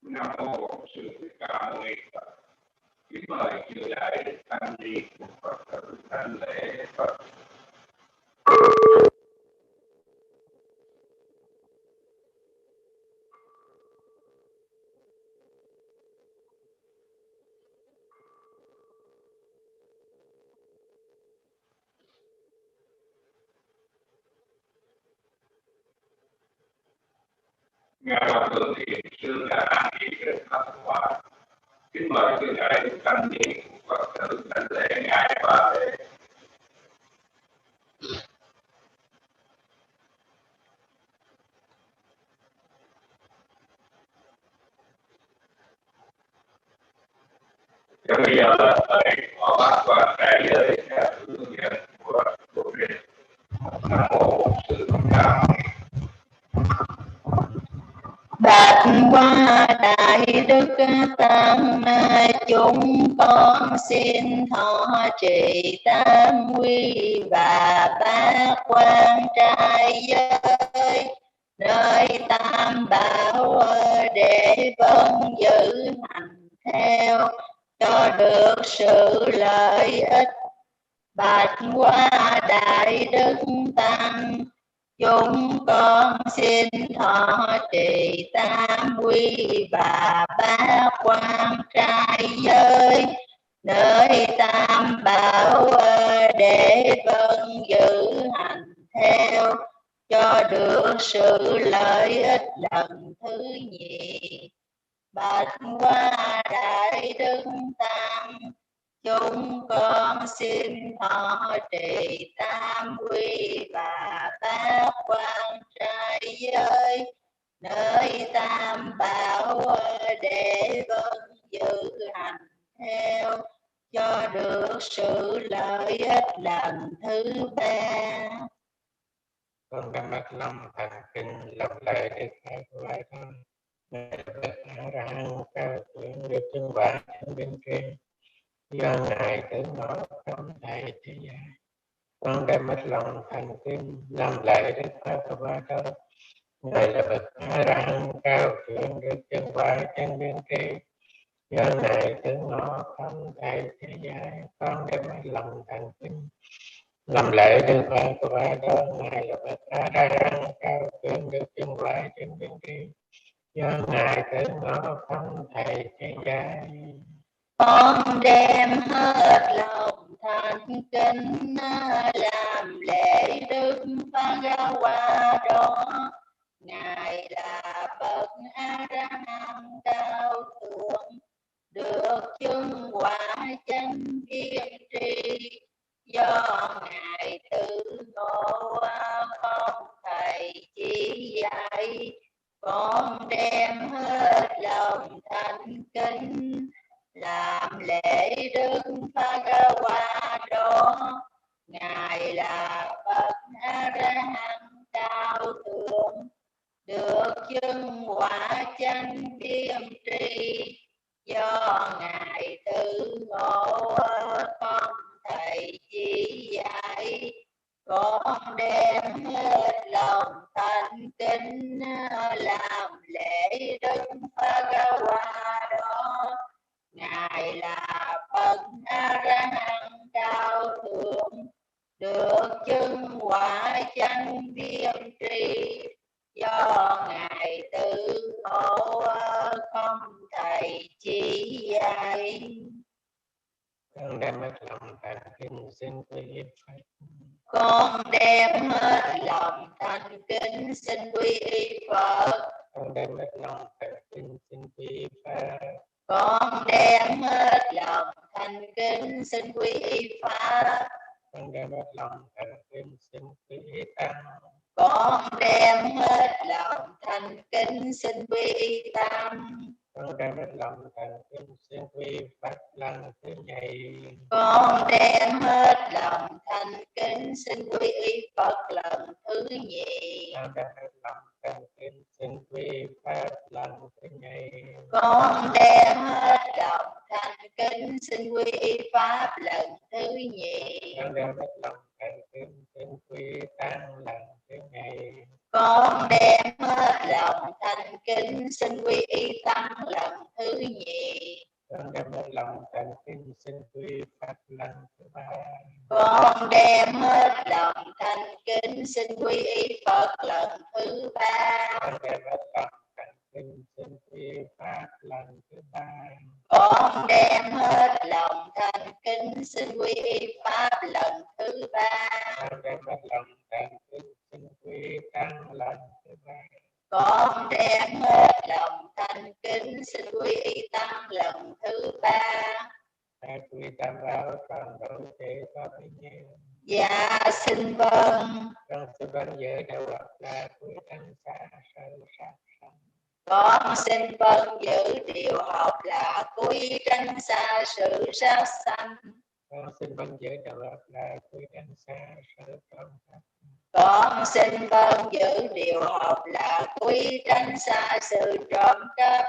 Nam mô Sư Thích Ca Mâu Ni Phật. Kính mời chư đại tăng ni của Phật tử thanh lễ Phật. Ngài Phật tử Thiền Sư đã chỉ kết thất quả. Kính mời chư đại tăng ni của Phật tử thanh lễ Ngài Ba Lễ. Và bây giờ là thầy họ bác và đại giới theo hướng dẫn của Bồ Đề. Nam mô Sư Thích Ca Mâu Ni. Bạch qua đại đức tam chúng con xin thọ trì tam quy và bát quan trai giới nơi tam bảo để vâng giữ hành theo cho được sự lợi ích. Bạch qua đại đức tăng chúng con xin thọ trì tam quy và bát quan trai giới nơi tam bảo để vâng giữ hành theo cho được sự lợi ích lần thứ nhì. Bạch qua đại đức tăng chúng con xin thọ trì tam quy và bát quan trai giới nơi tam bảo để vâng giữ hành theo cho được sự lợi ích lần thứ ba. Con đã mất lòng thành kinh lập lại để khai lại con Ngài Phật ra cao thượng được chân quả trên bên kia do Ngài tử ngõ không thầy thế gian. Con đã mất lòng thành kinh làm lại để khai đó Ngài là bậc A-la-hán cao thượng được chân quả trên bên kia do Ngài tử ngõ không thầy thế gian. Con đã mất lòng thành kinh làm lễ đưa khai đó Ngài là bậc A-la-hán cao thượng được chân quả trên bên kia do Ngài tử ngõ không thầy thế gian. Con đem hết lòng thành kính làm lễ đức Phật qua đó Ngài là bậc A-la-hán cao thượng được chứng quả chánh kiên trì do Ngài tự ngộ không thầy chỉ dạy. Con đem hết lòng thành kính làm lễ đức Phật qua đó Ngài ngài là bậc A La Hán cao thượng, được chứng quả chánh kiên trì, do ngài tự ngộ không thầy chỉ dạy. Con đem hết lòng thành kính làm lễ Đức Phật-Ra-Hoa đó. Ngài là bậc A La Hán cao thượng, được chứng quả chánh kiên trì, do ngài tự ngộ không thầy chỉ dạy. Con đem hết lòng thành kính xin quy Phật. Con đem hết lòng thành kính xin quy y Phật. Con đem hết lòng thành kính xin quy Phật. Con đem hết lòng thành kính xin quy y Pháp. Con đem hết lòng thành kính xin quy y Tăng. Con đem hết lòng thành kính xin quy y Tăng. Con đem hết lòng thành kính xin quy Phật lần thứ nhì. Con đem hết lòng thành kính xin quy y Phật lần thứ nhì. Con đem hết lòng thành kính xin quy Phật lần thứ nhì. Con đem hết lòng thành kính xin quy y Pháp lần thứ nhì. Con đem hết lòng thành kính xin quy Tăng lần thứ nhì. Con đem hết lòng thành kính xin quy y Tăng lần thứ nhì. Con đem hết lòng thành kính xin quy Phật lần thứ ba. Con đem hết lòng thành kính xin quy y Phật lần thứ ba. Con đem hết lòng thành kính xin quy Pháp lần thứ ba. Con đem hết lòng thành kính xin quy y Pháp lần thứ ba. Con đem hết lòng thành kính xin quy Tăng lần thứ ba. Con đem hết lòng thành kính xin quy y Tăng lần thứ ba. Hãy quy Tam bảo toàn độ trì có bấy nhiêu. Dạ xin vâng. Con xin vâng giữ đạo Phật là quy tăng xa sự sát sanh. Con xin vâng giữ điều học là quy tránh xa sự sát sanh. Con xin vâng giữ đạo Phật là quy tránh xa sự trộm cắp. Con xin vâng giữ điều học là quy tránh xa sự trộm cắp.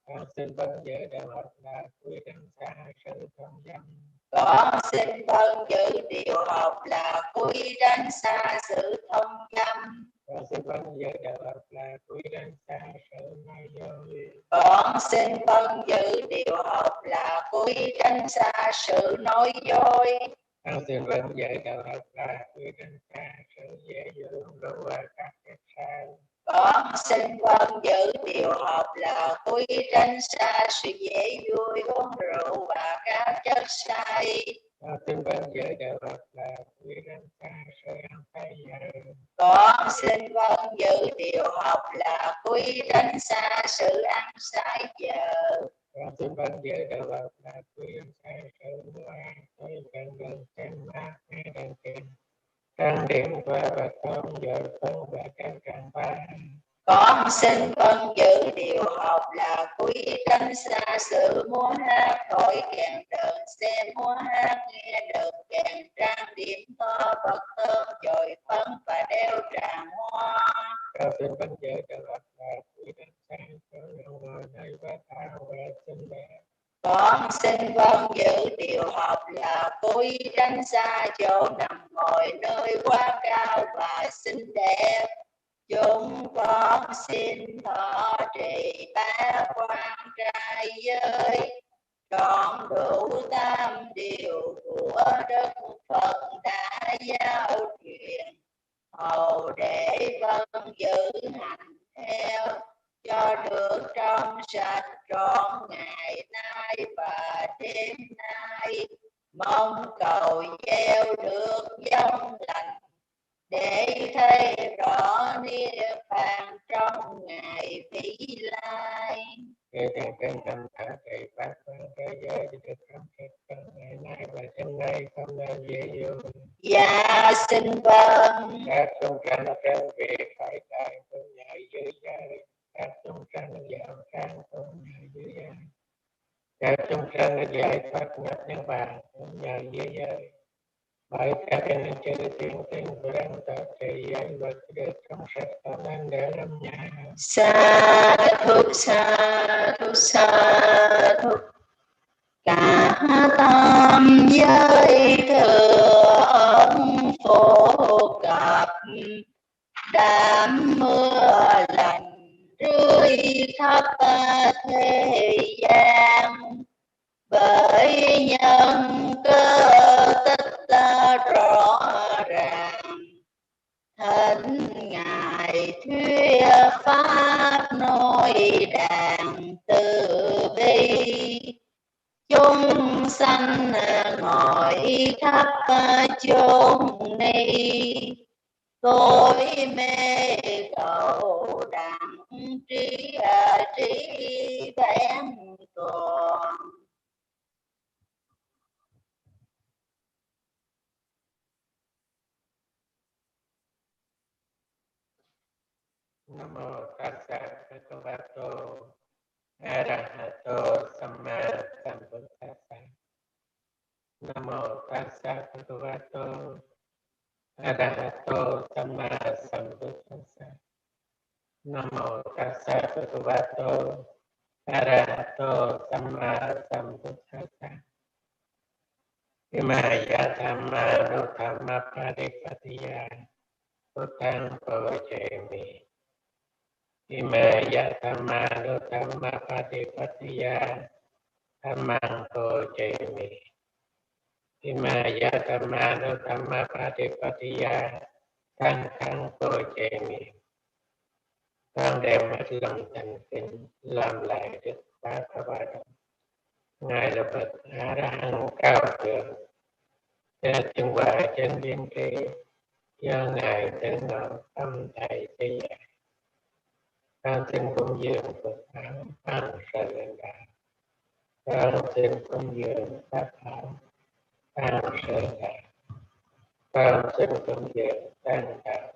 Con xin vâng giữ đạo Phật là quy tránh xa sự thông dâm. Con xin vâng giữ điều học là quy tránh xa sự thông dâm. Con xin vâng giữ đạo Phật là quy tránh xa sự nói dối. Con xin vâng giữ điều học là quy tránh xa sự nói dối. Con xin vâng giữ đạo Phật là quy tránh xa sự dễ dụ và các cái sai. Con xin vâng giữ điều học là quy tránh xa sự dễ vui uống rượu và các chất say. Con xin vâng giữ đạo Phật là quy tránh xa sự ăn thay giờ. Con xin vâng giữ điều học là quy tránh xa sự ăn sai giờ. Con xin vâng giữ đạo Phật là quy tránh xa sự mua ăn với gần gần trên mát ngay đàn tiền. Trang điểm và bạch công giờ phân và các càng ba. Con xin vâng giữ điều học là quy tránh xa sự múa hát thổi kèn đờn xem múa hát nghe đờn kèn trang điểm to Phật thơm chồi phấn và đeo tràng hoa. Con xin vâng giữ đạo Phật là quy tránh xa sự ngồi nơi và thảo và xinh đẹp. Con xin vâng giữ điều học là quy tránh xa chỗ nằm ngồi nơi quá cao và xinh đẹp. Chúng con xin thọ trì ba quan trai giới, trọn đủ tam điều của Đức Phật đã giáo truyền, hầu để vâng giữ hành theo, cho được trong sạch trọn ngày nay và đêm nay. Mong cầu gieo được giống lành, để thấy rõ niết bàn trong ngày vĩ lai. Để tiền trên tâm thở trị pháp quan thế giới được trong sạch trong ngày nay và trong nay không nên dễ dụ. Dạ xin vâng. Các chúng sanh trên việc phải đại tu nhạy dưới giới. Các chúng sanh giàu sang tu nhạy dưới giới. Các chúng sanh giải thoát nhập niết bàn tu nhạy dưới giới. bởi các anh chư thiên tiên vạn tất trị giới vật được trong sạch tạo nên để làm nhà. Sa thúc cả tam giới thừa ân phổ cập, đám mưa lành rơi khắp thế gian, bởi nhân cơ tích rõ ràng, thỉnh ngài thuyết pháp nói đàn từ bi, chúng sanh ngồi khắp chốn ni, cõi mê cầu đặng trí vẹn toàn. Nam mô Tassa Bhagavato Arahato Samma Sambuddhassa. Nam mô Tassa Bhagavato Arahato Samma Sambuddhassa. Nam mô Tassa Bhagavato Arahato Samma Sambuddhassa. Imaya Dhamma Nuttamma Padipatiya Buddhaṃ Pujami. Imaya Dhamma Nuttamma Padipatiya Dhammam Pujami. Imaya Dhamma Nuttamma Padipatiya Sanghaṃ Pujami. Con đem hết lòng thành kính làm lại Đức Pháp Ba Đồng. Ngài là bậc A La Hán cao thượng, cha chân quả chân biên tri, do ngài tỉnh ngộ tâm thầy trí dạy. Con xin cúng dường Phật pháp bằng sự lãnh đạo. Con xin cúng dường Pháp thảo bằng sự lãnh đạo. Con xin cúng dường Tăng đạo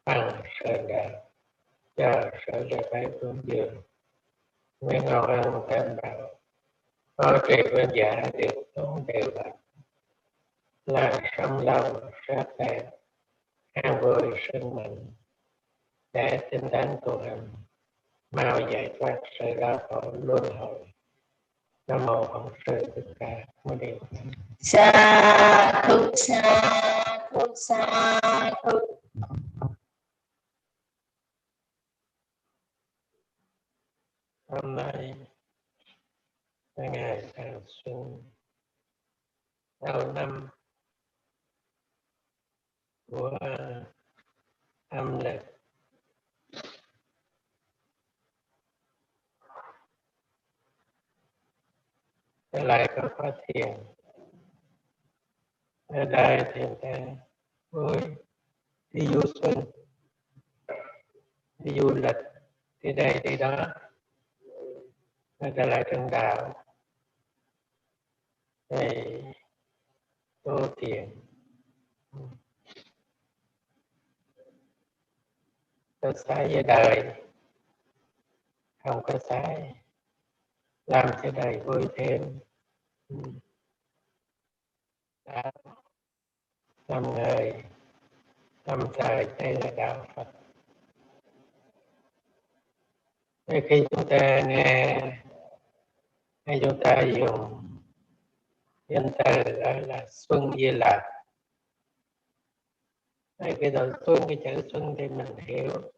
bằng sự lãnh đạo. Cho sự lễ bái cúng dường Nguyên Ngọc Ân Tam Bảo, có trị bên giả được tốn đều đặn, là sống lòng sát đẹp, an vui sinh mệnh, để tinh tấn tu hành, mau giải thoát sự đau khổ luân hồi. Nam mô Bổn Sư Thích Ca Mâu Ni Phật. Sa thúc. Hôm nay là ngày Tháng Xuân đầu năm của âm lịch. Trở lại có khóa thiền. Ở đây thiền ta vui, đi du xuân, đi du lịch, đi đây đi đó. Trở lại trong đạo để tu thiền. Có sai với đời, không có sai, làm cho đời vui thêm. Đã làm người, làm trời, đây là đạo Phật. Để khi chúng ta nghe, hay chúng ta dùng danh từ gọi là Xuân Di Lạc. Cái đầu Xuân, cái chữ Xuân thì mình hiểu.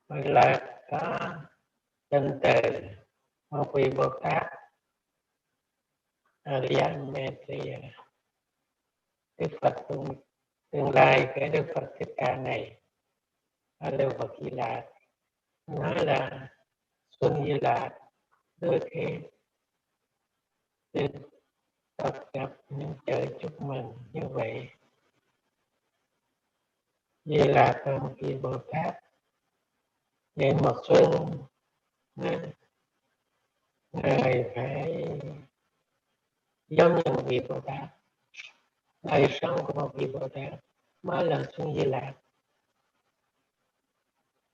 Gọi là có danh từ một vị Bồ Tát Ariyametriya, Đức Phật tương lai cái Đức Phật Thích Ca này ở Lưu Phật Di Lạc, nói là Xuân Di Lạc đôi khi tập gặp những chữ chúc mừng như vậy. Di Lạc là một vị Bồ Tát, vậy một xuân Ngài phải giống như một vị Bồ Tát. Đời sống của một vị Bồ Tát mới là Xuân Di Lạc.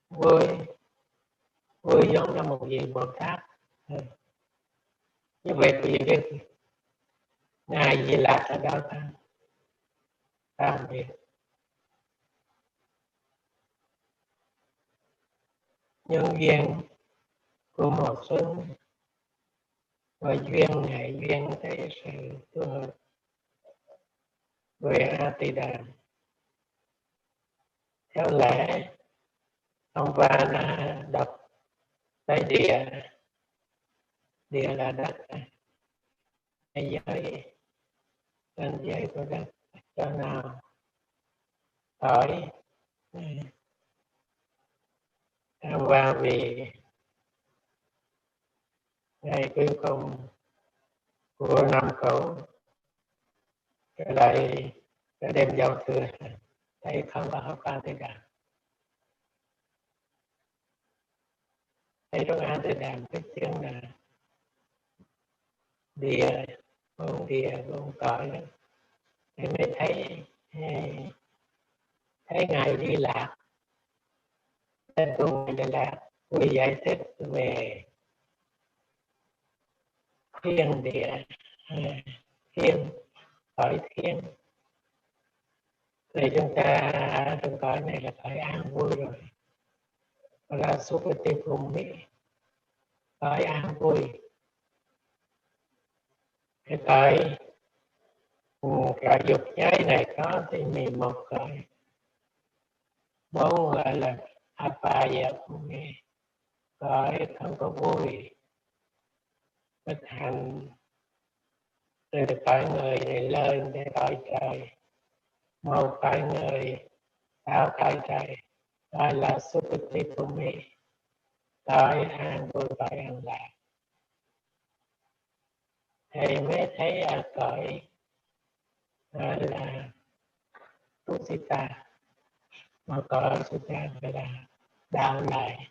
Vui giống như một vị Bồ Tát. Như vậy thì Ngài Di Lạc ở đâu ta? tạm biệt. Nhân duyên của mùa xuân và duyên ngày duyên thế sự tương hợp với A Tỳ Đàm. Theo lẽ ông Vana đọc tới địa, địa là đất, thế giới, tên giới của đất, cho nào hỏi ông Va vì ngày cuối cùng của năm Cẩu trở lại cái đêm giao thừa thấy không có học A Tỳ Đàm. Thấy trong A Tỳ Đàm cái tiếng là địa vốn cõi, thì mới thấy ngài đi lạc, tên của ngài đi lạc, người giải thích về thiên địa, thiên cõi thiên. Thì chúng ta ở trong cõi này là cõi an vui rồi, là Sukati Bhumi, cõi an vui. Cái cõi dục giới này có thì 11 cõi, 4 gọi là Apaya Bhumi, cõi không có vui, bất hạnh. Từ cõi người này lên để cõi trời, một cõi người 6 cõi trời, gọi là Sukati Bhumi, cõi an vui, cõi an lạc. Thì mới thấy ở cõi gọi là Tusita, một cõi Tusita gọi là đạo lại.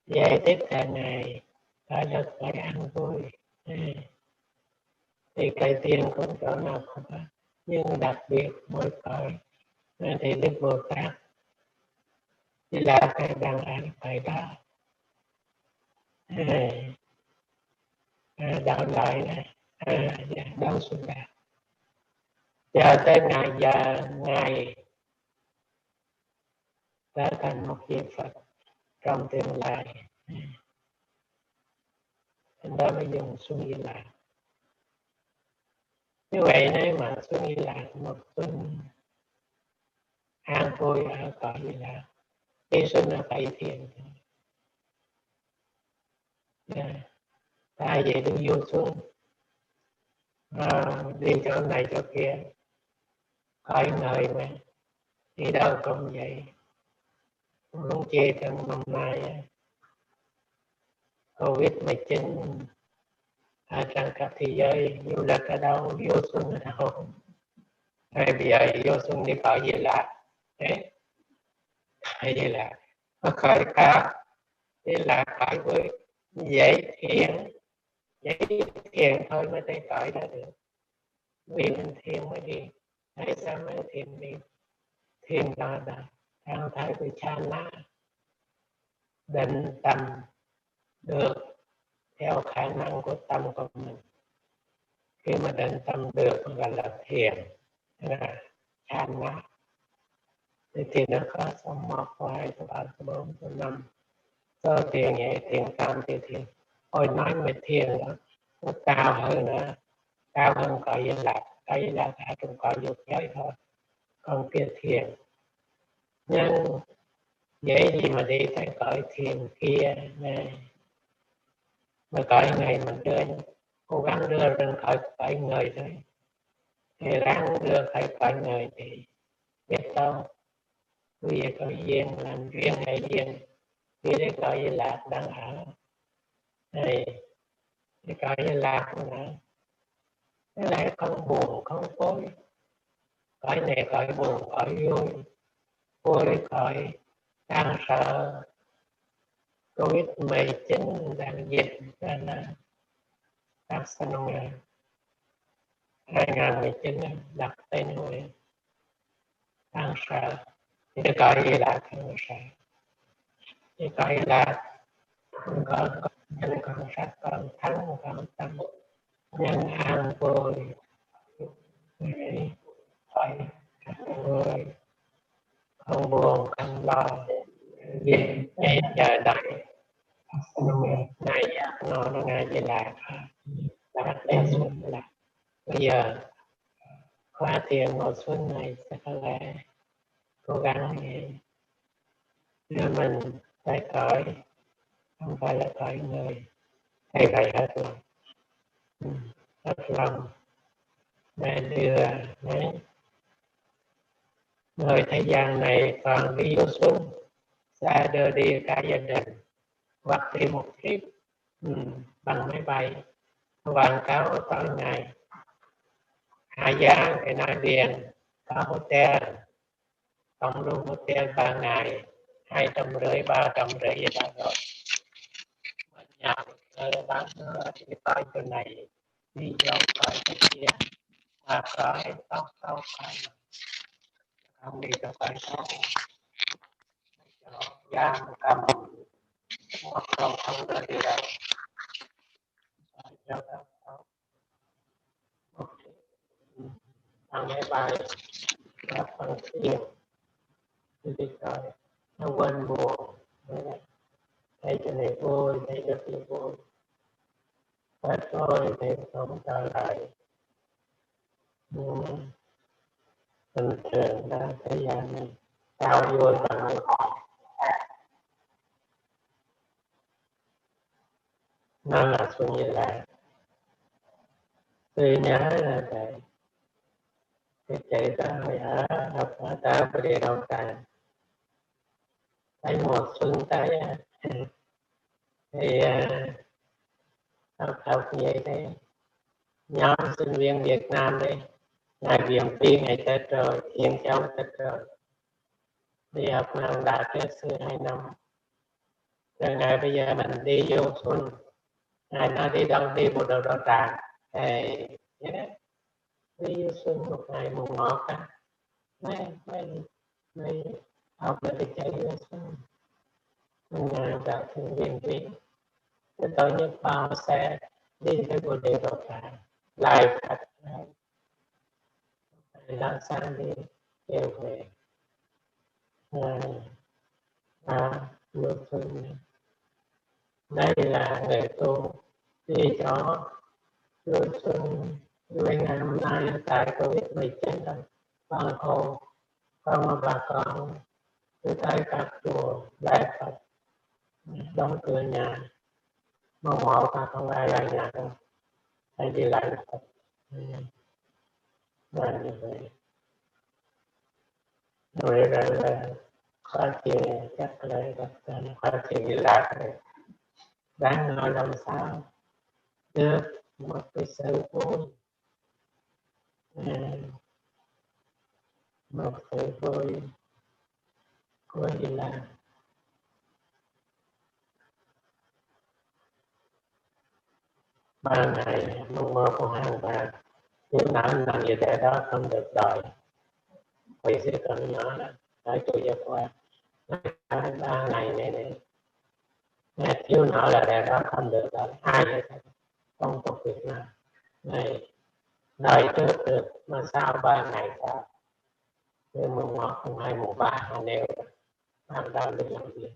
Vậy tiếp theo này gọi là cõi an vui. Thì cái tiền cũng chỗ nào không có, nhưng đặc biệt mỗi cõi thì Đức Bồ Tát thì là cái đang ở cõi đó. Đạo lại này đạo xuất đạt chờ tới ngày giờ ngày trở thành một vị Phật trong tương lai. Đó mới dùng xuống Di Lạc. Như vậy nếu mà xuống Di Lạc một tuần an vui ở cõi Di Lạc, đi xuân ở Tây Thiên, tại vì đi vô xuống đi chỗ này chỗ kia, cõi người mà đi đâu cũng vậy. Không chê trong năm nay Covid-19 ở trong các thế giới, du lịch ở đâu, vô xuân ở đâu. Rồi bây giờ vô xuân đi cõi Di Lạc, đấy, cõi Di Lạc, nó cõi cao, Di Lạc cõi vui, dễ thiền thôi mới tới cõi đó được. Vì mình thiền mới đi, tại sao mới thiền đi? Thiền đó là trạng thái của chana, định tâm được theo khả năng của tâm của mình. Khi mà định tâm được gọi là thiền, là chana. Thì nó có số 1, số 2, số 3, số 4, số 5. Số thiền nhẹ, thiền tam, thiền. Ôi nói về thiền đó, nó cao hơn nữa, cao hơn cõi Di Lạc. Cõi Di Lạc ở trong cõi dục giới thôi, còn kia thiền. Nhưng dễ gì mà đi tới cõi thiền kia này. Mà cõi này mình cố gắng đưa lên cõi người thôi. Thì ráng đưa cõi người thì biết đâu bây giờ có duyên, làm duyên hay duyên đi đến cõi Di Lạc đang ở này, thì cõi Di Lạc nữa nó lại không buồn không vui. Cõi này cõi buồn cõi vui, vui cõi đang sợ Covid-19 đang dịch ra là phát sinh 2019 đặt tên người đang sợ. Thì cái cõi Di Lạc không sợ. Cái cõi Di Lạc có nhân con sắc, con thắng, con tâm, nhân an vui, khỏi người không buồn không lo việc để chờ đợi ngày nó ngày về lại và đem xuân lại. Bây giờ khóa thiền một xuân này sẽ có lẽ cố gắng đưa mình tới cõi không phải là cõi người thầy vậy hết lòng hết lòng để đưa người thế gian này còn đi vô xuân sẽ đưa đi cả gia đình hoặc đi một trip bằng máy bay quảng cáo tối ngày hạ giá cái nói liền có hotel cộng luôn hotel 3 ngày 250 350 gì đó rồi nhà bán thì coi chỗ này đi chỗ coi cái kia coi tóc coi không đi cho coi tóc giá một cầm một không được đi đâu cho tóc bằng máy bay và bằng tiền đi coi nó quên buồn thấy cho này vui thấy cho kia vui hết thôi thì không trở lại bình thường đó thế gian này sao vui bằng nó là suy nghĩ lại tôi nhớ là vậy cái chạy ra hồi học ở ta có đi đâu cả thấy mùa xuân tới thì học vậy đấy nhóm sinh viên Việt Nam đấy ngày viếng phi ngày Tết rồi Thien cháu Tết rồi đi học năm đã kết sư 2 năm rồi ngày bây giờ mình đi vô xuân ngày nó đi đâu đi bộ đồ đó tràn đi vô xuân một ngày mùng 1 á mấy học là đi chạy vô xuân ngày đã sinh viên phi cái tôi nhớ bao xe đi cái bộ đồ đó tràn lại khách là sang đi kêu về mùa xuân đây là người tu đi cho mùa xuân với ngày hôm nay tại Covid-19 rồi con khổ con bà con tôi thấy các chùa đại Phật đóng cửa nhà mong mỏi ta không ai lại nhà đâu hay đi lại Phật là như vậy rồi là phát triển chắc là phát triển lạc này đang nói làm sao được một cái sự vui một sự vui của đi làm 3 ngày mùng 1 của hàng và những năm như thế đó không được đòi vì sẽ còn nhỏ đó tại tôi giờ qua 3 ngày này thiếu nó là để đó không được đòi ai không có việc nào này đòi trước được mà sao 3 ngày sau từ mùng 1 mùng 2 mùng 3 hàng đều hàng đâu được làm gì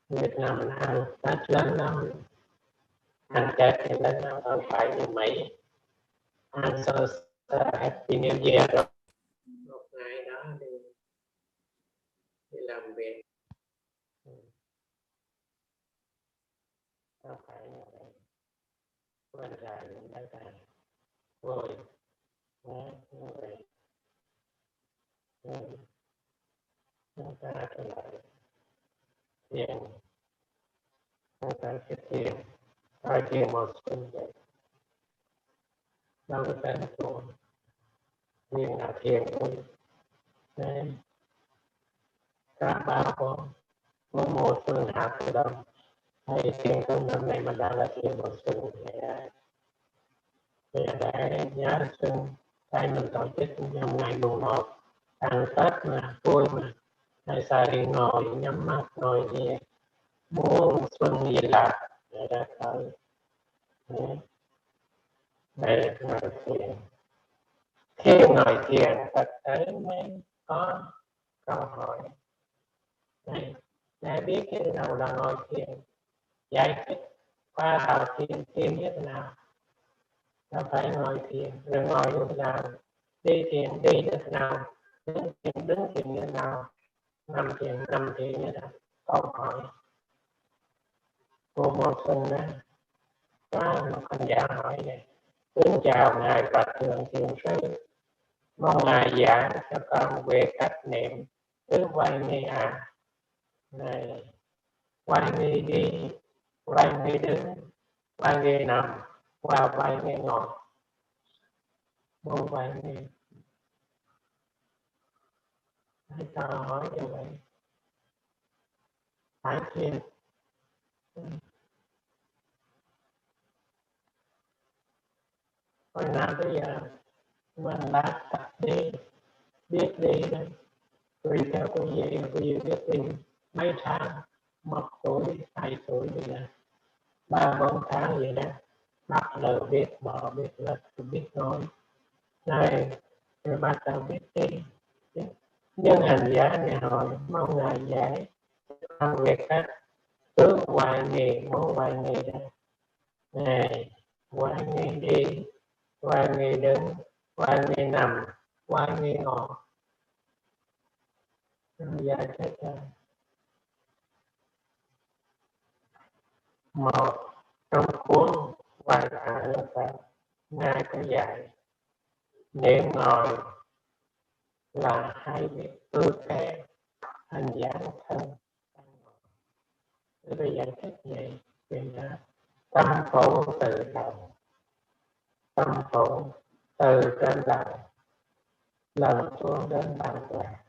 Việt Nam mình ăn Tết lớn lắm ăn Tết thì lớn lắm không phải như Mỹ ăn sơ Happy New Year rồi một ngày đó đi làm việc không phải như vậy quan trọng là ta vui như vậy chúng ta trở lại thiền chúng ta cái thiền phải thiền một xuân vậy đâu có tên của thiền là thiền vui đấy các báo có một xuân hạ từ đông hay thiền trong năm nay mà đã là thiền một xuân để nhớ xuân tại mình tổ chức trong ngày mùng 1 ăn Tết mà vui mà tại sao đi ngồi nhắm mắt ngồi nghe muốn xuân gì là để ra khởi đây là thiền Khi ngồi thiền Phật tử mới có câu hỏi này: ngài biết thế nào là ngồi thiền, giải thích qua đầu thiền như thế nào, là phải ngồi thiền, rồi ngồi như thế nào, đi thiền đi như thế nào, đứng thiền như thế nào, nằm thiền như thế nào. Câu hỏi của một phần có một hành giả hỏi này: kính chào ngài Phật thượng thiền sư, mong ngài giảng cho con về cách niệm tứ quay ni này, quay ni đi, quay ni đứng, quay ni nằm, qua quay ni ngồi, bốn quay ni. Hãy cho hỏi như vậy phải thiền. Hồi nào bây giờ mình đã tập đi, biết đi đấy, tùy theo quý vị biết đi mấy tháng, 1 tuổi, 2 tuổi bây giờ, 3-4 tháng vậy đó, bắt đầu biết bỏ, biết lật, biết nói này, rồi bắt đầu biết đi. Nhưng hành giả này hỏi mong ngài giải trong việc cách tứ hoài nghề, 4 hoài nghề đó này, hoài nghề đi, hoài nghề đứng, hoài nghề nằm, hoài nghề ngồi. Giải thích ra một trong cuốn Hoài Là Phật, ngài có dạy niệm ngồi là hai việc tư thế hành giả thân. Bây giờ thích vậy thì tâm phủ từ đầu, tâm phủ từ trên đầu lần xuống đến bàn quạt.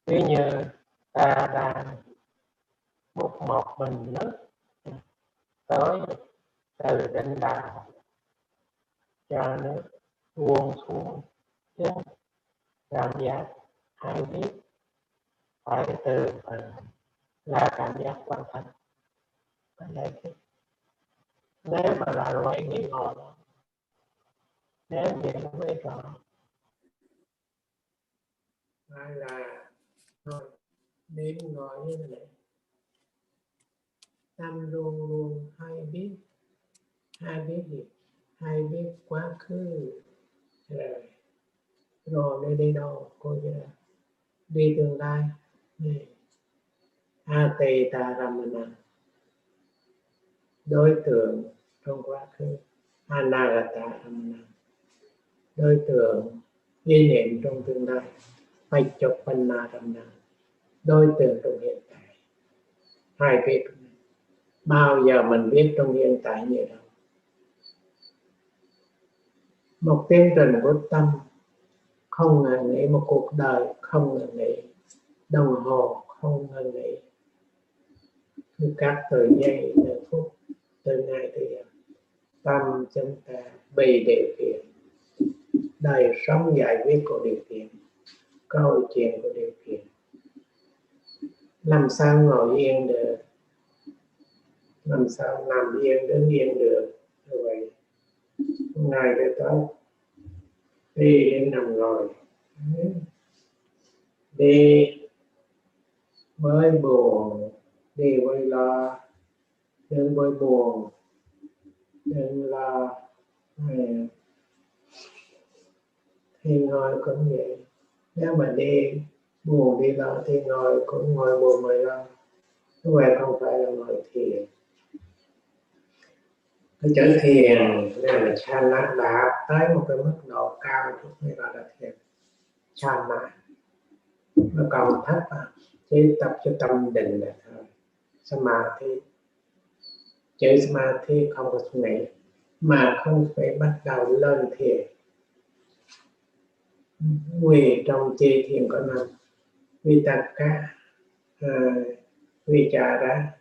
Ví như ta đang múc một bình nước tới từ đỉnh đầu cho nước buông xuống, chứ cảm giác hay biết phải từ phần là cảm giác quan thân. Nếu mà là loại nghi ngờ đó, nếu vậy nó mới rõ. Hay là nên ngồi như thế này, tâm luôn luôn hay biết gì, hay biết quá khứ rồi đi đâu, coi như là đi tương lai. Ateta Ramana, đối tượng trong quá khứ. Anagata Ramana, đối tượng ý niệm trong tương lai. Paiccopanna Ramana, đối tượng trong hiện tại. Hai việc bao giờ mình biết trong hiện tại như đâu. Một tiến trình của tâm không ngừng nghỉ, một cuộc đời không ngừng nghỉ, đồng hồ không ngừng nghỉ, cứ các từ giây, từ phút, từ ngày, từ giờ, tâm chúng ta bị điều kiện, đời sống giải quyết của điều kiện, câu chuyện của điều kiện. Làm sao ngồi yên được, làm sao nằm yên, đứng yên được. Như vậy ngày tới tối đi nằm ngồi, đi với buồn, đi với lo, đứng với buồn, đừng lo, thì ngồi cũng vậy. Nếu mà đi buồn đi lo thì ngồi cũng ngồi buồn ngồi lo. Như vậy không phải là ngồi thiền. Cái chữ thiền là chana, đạt tới một cái mức độ cao chút mới gọi là thiền. Chana nó còn thấp chỉ tập cho tâm định là thôi. Samadhi, chữ Samadhi không có suy nghĩ mà không phải bắt đầu lên thiền. Vì trong chi thiền có năm Vitaka, Vichara,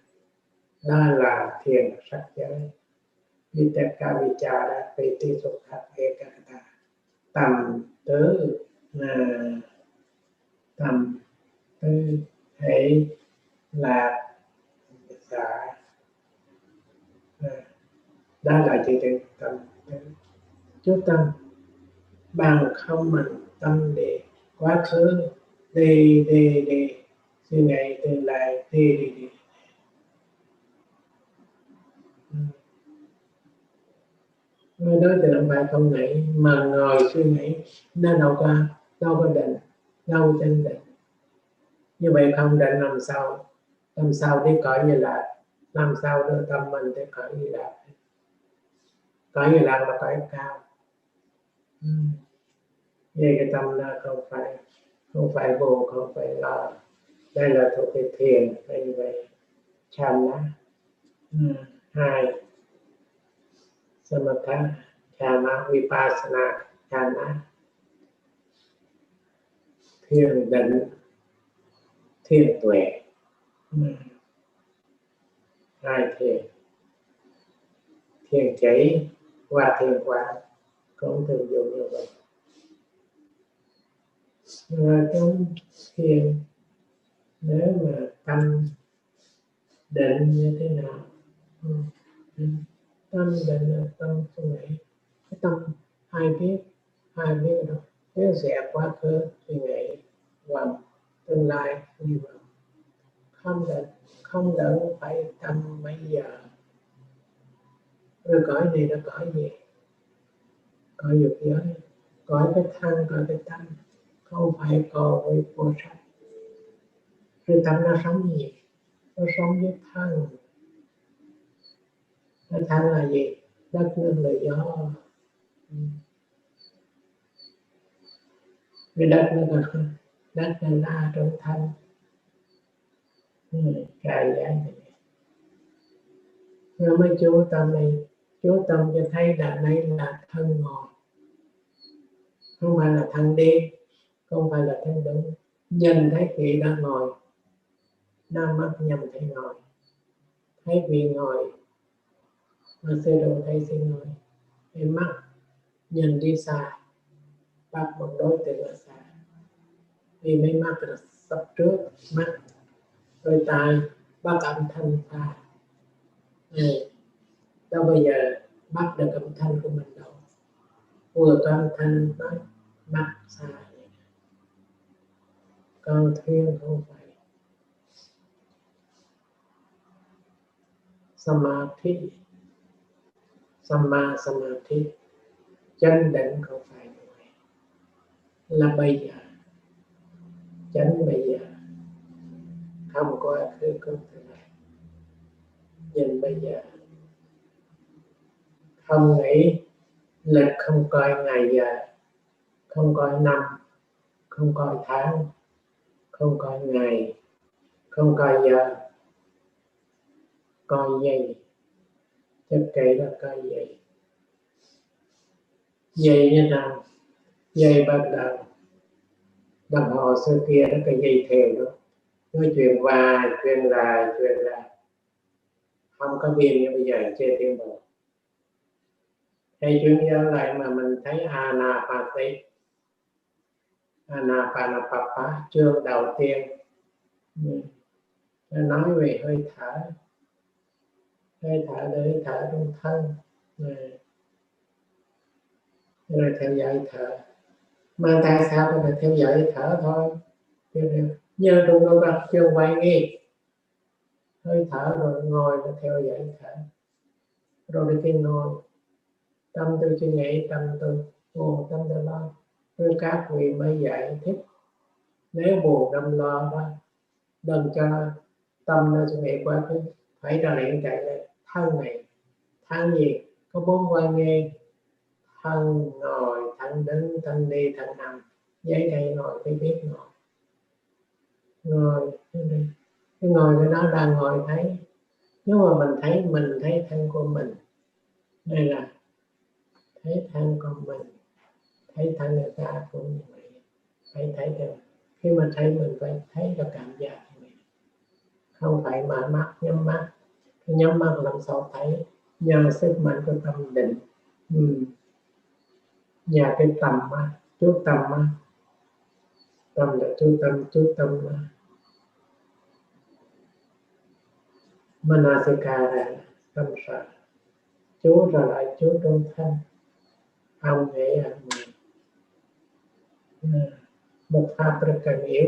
đó là thiền sắc giới. Vitaka Vichara Piti Sukha Ekata, tầm tứ hệ là xả. Đó là chữ tâm, chú tâm không mình, tâm đi quá khứ, đi suy nghĩ tương lai, đi. Đối tượng phải không nghĩ mà ngồi suy nghĩ, nó đâu có định, đâu chân định. Như vậy không định làm sao đi cõi Như Lạc, làm sao đưa tâm mình tới cõi Như Lạc. Cõi Như Lạc là cõi cao. Vậy cái tâm là không phải buồn, không phải lo. Đây là thuộc về thiền, như vậy chán lá. 2. Samatha, chana, vipassana, chana. Thiền định, thiền tuệ. 2 thiền. Thiền chỉ và thiền quán cũng thường dùng như vậy. Và trong thiền, nếu mà tâm định như thế nào? Tâm định là tâm suy nghĩ. Cái tâm ai biết đó. Nếu sẽ quá khứ suy nghĩ và tương lai như vậy. Không định phải tâm mấy giờ. Rồi cõi này là cõi gì? Cõi dục giới, cõi cái thân, cõi cái tâm, không phải cõi vô sắc. Rồi tâm nó sống gì? Nó sống với thân. Cái thân là gì? Đất nước là gió. Cái đất là trong thân. Cài giải này. Rồi mới chú tâm này, chú tâm cho thấy là đây là thân ngồi. Không phải là thân đi, không phải là thân đứng. Nhìn thấy vị đang ngồi, đang mắt nhầm thấy ngồi. Thấy vị ngồi, mà sư đồ thấy sư ngồi. Cái mắt nhìn đi xa, bắt một đối tượng ở xa. Vì mấy mắt là sắp trước mắt, rồi tai bắt âm thanh xa. Đâu bây giờ bắt được âm thanh của mình đâu. Vừa có âm thanh nói mắt xa vậy. Còn Thuyên không phải. Samadhi, chân định không phải như vậy. Là bây giờ, chân bây giờ, không có thứ không tương lai. Nhìn bây giờ, không nghĩ lịch, không coi ngày giờ, không coi năm, không coi tháng, không coi ngày, không coi giờ, coi giây. Chất kể là coi giây. Giây như nào? Giây bắt đầu. Đồng hồ xưa kia nó cái dây thều đó. Nói chuyện hoài, chuyện lại. Không có biên như bây giờ chơi tiến bộ. Hay chuyện nhớ lại mà mình thấy Anapanapapa chương đầu tiên. Nó nói về hơi thở. Hơi thở trong thân. Rồi theo dõi thở. Mà tại sao phải theo dõi thở thôi? Nhờ trong đó đặt chương quay nghi. Hơi thở rồi ngồi nó theo dõi thở. Rồi cái ngồi. Tâm tôi suy nghĩ, tâm tôi buồn, tâm tôi lo. Rồi các vị mới giải thích. Nếu buồn tâm lo đó, đừng cho tâm nó suy nghĩ quá khứ. Phải ra luyện chạy lại. Thân này, thân gì? Có 4 quan nghi. Thân ngồi, thân đứng, thân đi, thân nằm. Giấy đây ngồi phải biết ngồi. Ngồi, cái ngồi cái đó đang ngồi thấy. Nếu mà mình thấy thân của mình. Đây là thấy thân của mình. Thấy thân người ta cũng như vậy. Phải thấy được. Khi mà thấy mình phải thấy được cảm giác của mình. Không phải mở mắt, nhắm mắt. Nhắm mắt làm sao thấy. Nhờ sức mạnh của tâm định. Nhờ cái tâm á. Chú tâm á. Tâm là chú tâm á. Manasika là tâm sở. Chú rồi lại chú trong thân. Không nghĩ ở ngoài. một pháp rất cần yếu.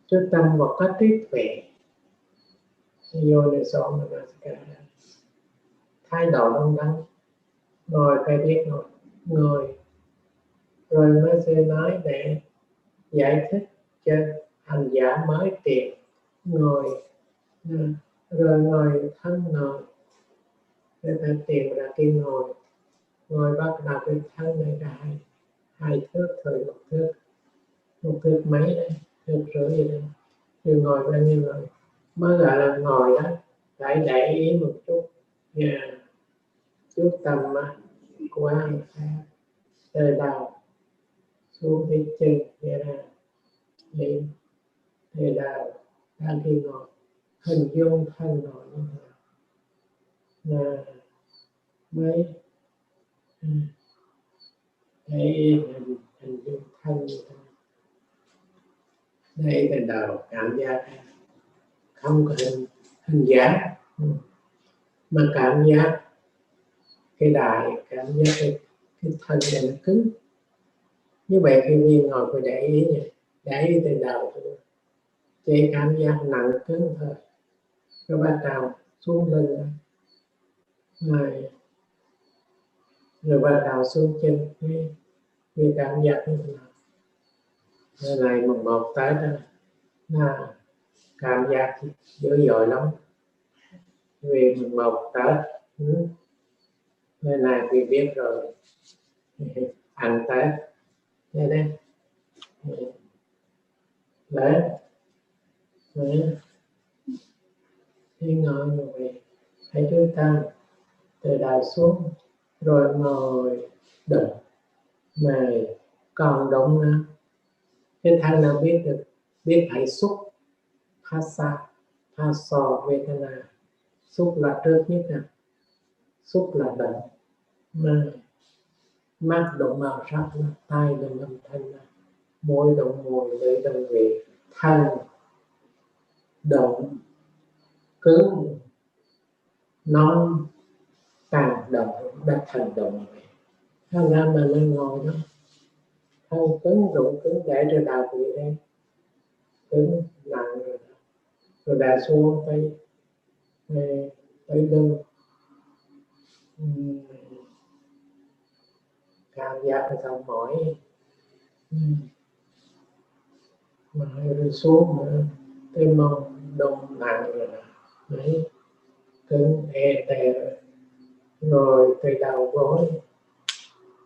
Chú tâm vào các trí tuệ vô để sống mà thái độ đúng đắn, ngồi phải biết ngồi rồi mới sẽ nói để giải thích cho hành giả mới tìm ngồi, rồi ngồi thân ngồi để ta tìm ra cái ngồi bắt đầu cái thân này là hai thước thôi, một thước mấy đấy, thước rưỡi gì đấy, thì ngồi bao nhiêu rồi mới gọi là ngồi đó, phải để ý một chút nha, chút tầm quan sát từ đầu xuống cái chân ra đi từ đầu ra khi ngồi, hình dung thân ngồi như thế là mới để hình dung thân như thế. Đây từ đầu cảm giác không có hình dáng mà cảm giác cái đại, cảm giác cái thân này nó cứng. Như vậy khi mình ngồi phải để ý nhỉ, để ý từ đầu chỉ cảm giác nặng cứng thôi, rồi bắt đầu xuống lưng rồi bắt đầu xuống chân, cái cảm giác như thế nào. Cái này một tới đó là cảm giác dữ dội lắm, vì một tới cái này thì biết rồi, ăn tới đây đây đấy khi ngồi như vậy hãy chú tâm từ đầu xuống rồi ngồi đụng mà còn động nữa, cái thân nào biết được, biết hãy xúc phasa vedana, xúc là trước nhất nè, xúc là động, mà mắt động màu sắc, tai động âm thanh, môi động mùi, lưỡi động vị, thân động cứng nóng càng động đã thành động. Thành ra mà mình ngồi đó thân cứng rụng cứng để cho đầu bị đây cứng nặng rồi đà xuống tới lưng, cảm giác là sao mỏi rồi xuống nữa tới mông đông nặng rồi đấy, cứng tè rồi từ đầu gối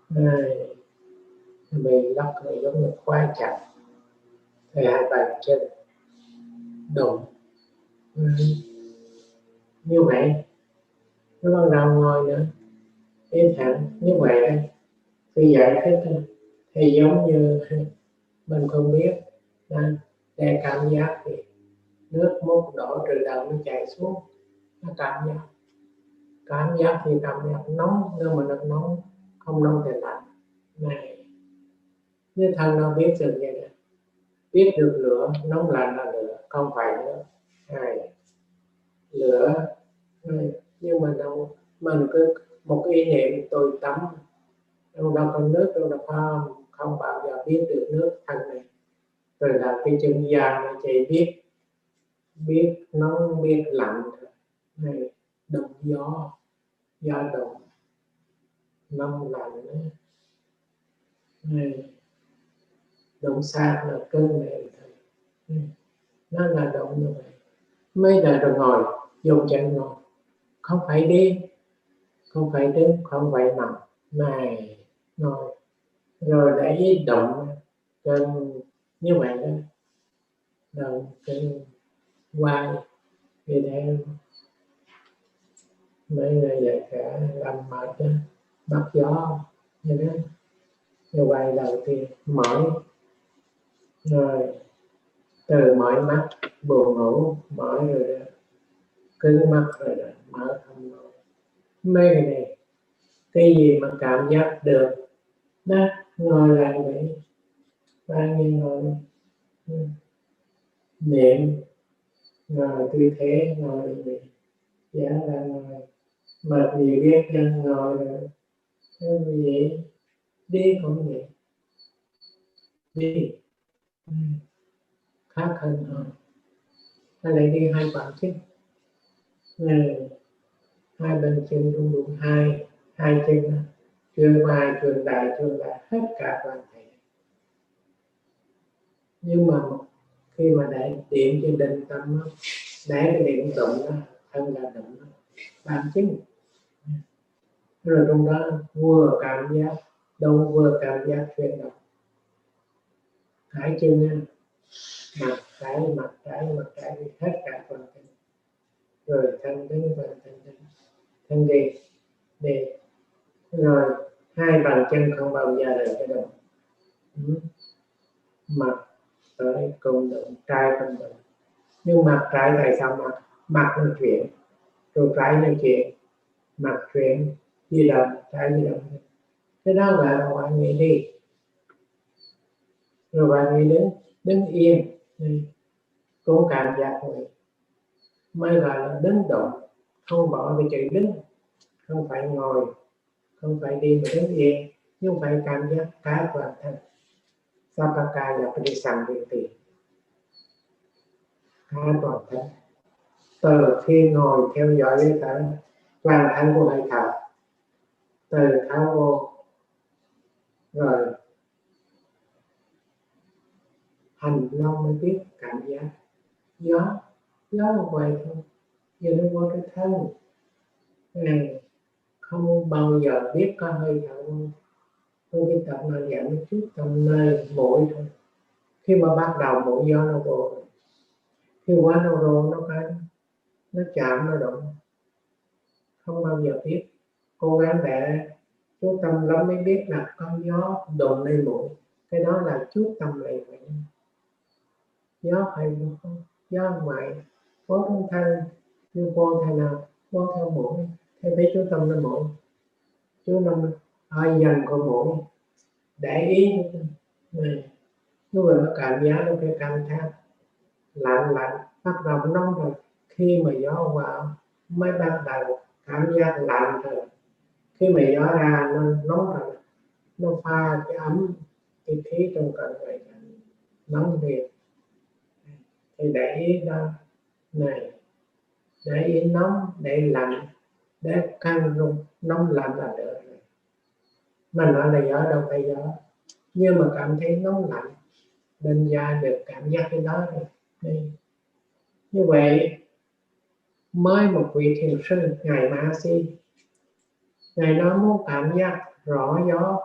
này mình lắc rồi giống như khóa chặt thì hai bàn chân đụng như vậy nó bắt đầu ngồi nữa im thẳng như vậy đây. Khi giải thích thì giống như mình không biết để cảm giác thì nước múc đổ từ đầu nó chảy xuống, nó cảm giác thì cảm giác nóng, nhưng mà nó nóng không nóng thì lạnh này, như thân nó biết được vậy này, biết được lửa nóng lạnh là lửa, không phải nữa này lửa nhưng mà đâu mình cứ một ý niệm tôi tắm đâu có nước đâu là không bao giờ biết được nước thân này, rồi là cái chân da nó chỉ biết nóng biết lạnh này, động gió động nóng lạnh này, động sát là cơn này, nó là động như vậy. Mấy đời rồi ngồi dùng chân ngồi, không phải đi, không phải đứng, không phải nằm, này ngồi rồi để ý động cơn như vậy đó, động cơn quay vì thế mấy người dạy cả làm mệt đó, bắt gió như thế, như vậy đầu tiên mỏi rồi từ mỏi mắt buồn ngủ mỏi rồi đó, cứng mắt rồi đó, mở không nổi. Mấy cái này cái gì mà cảm giác được đó, ngồi lại vậy bao nhiêu ngồi niệm ngồi tư thế ngồi vậy giá là ngồi mệt gì biết chân ngồi rồi cái gì đi cũng vậy, đi khác hơn họ. Ta lại đi hai bàn chân, hai bên chân đúng đúng hai chân truyền vai truyền đại hết cả toàn thể. Nhưng mà khi mà để điện trên định tâm đó, để cái điện động đó, thân là động đó, bàn chân rồi trong đó vừa cảm giác đâu vừa cảm giác chuyển động cái chân mặt trái hết cả toàn thân rồi thân đứng và thân đi rồi hai bàn chân không bao giờ là cái động mặt tới cùng động trái cùng động. Nhưng mặt trái tại sao mặt nó chuyển rồi trái nó chuyển, mặt chuyển di động trái di động, cái đó gọi là bạn nghĩ đi. Rồi bạn nghĩ đứng yên cũng cảm giác vậy mới gọi là đứng động, không bỏ cái chữ đứng, không phải ngồi, không phải đi mà đứng yên, nhưng phải cảm giác cả toàn thân. Sapaka là đi sang điện tiền cả toàn thân, từ khi ngồi theo dõi tới toàn thân của hơi thở, từ tháo vô rồi hành lâu mới biết cảm giác gió là vậy thôi, giờ nó vô cái thân này không bao giờ biết có hơi thở không. Tôi biết tập là giảm một chút trong nơi mũi thôi, khi mà bắt đầu mũi gió nó vô, khi quá nó vô nó chạm nó động, không bao giờ biết. Cố gắng để chú tâm lắm mới biết là con gió đụng lên mũi, cái đó là chú tâm lại vậy. Gió hay không, gió ngoại vô trong thân, nhưng vô thân nào vô theo mũi, thế thấy chú tâm lên mũi, chú tâm hơi dần của mũi, để ý này, như vậy nó cảm giác nó cái căng thẳng lạnh bắt đầu nóng rồi. Khi mà gió vào mới bắt đầu cảm giác lạnh rồi, khi mà gió ra nó nóng rồi, nó pha cái ấm cái khí trong cơ thể nóng liền. Thì để ý đó này, để ý nóng để lạnh, để căng rung nóng lạnh là được rồi. Mình nói là gió đâu phải gió, nhưng mà cảm thấy nóng lạnh bên da được cảm giác cái đó rồi. Đây. Như vậy mới một vị thiền sư ngài Ma Si, ngài nói muốn cảm giác rõ gió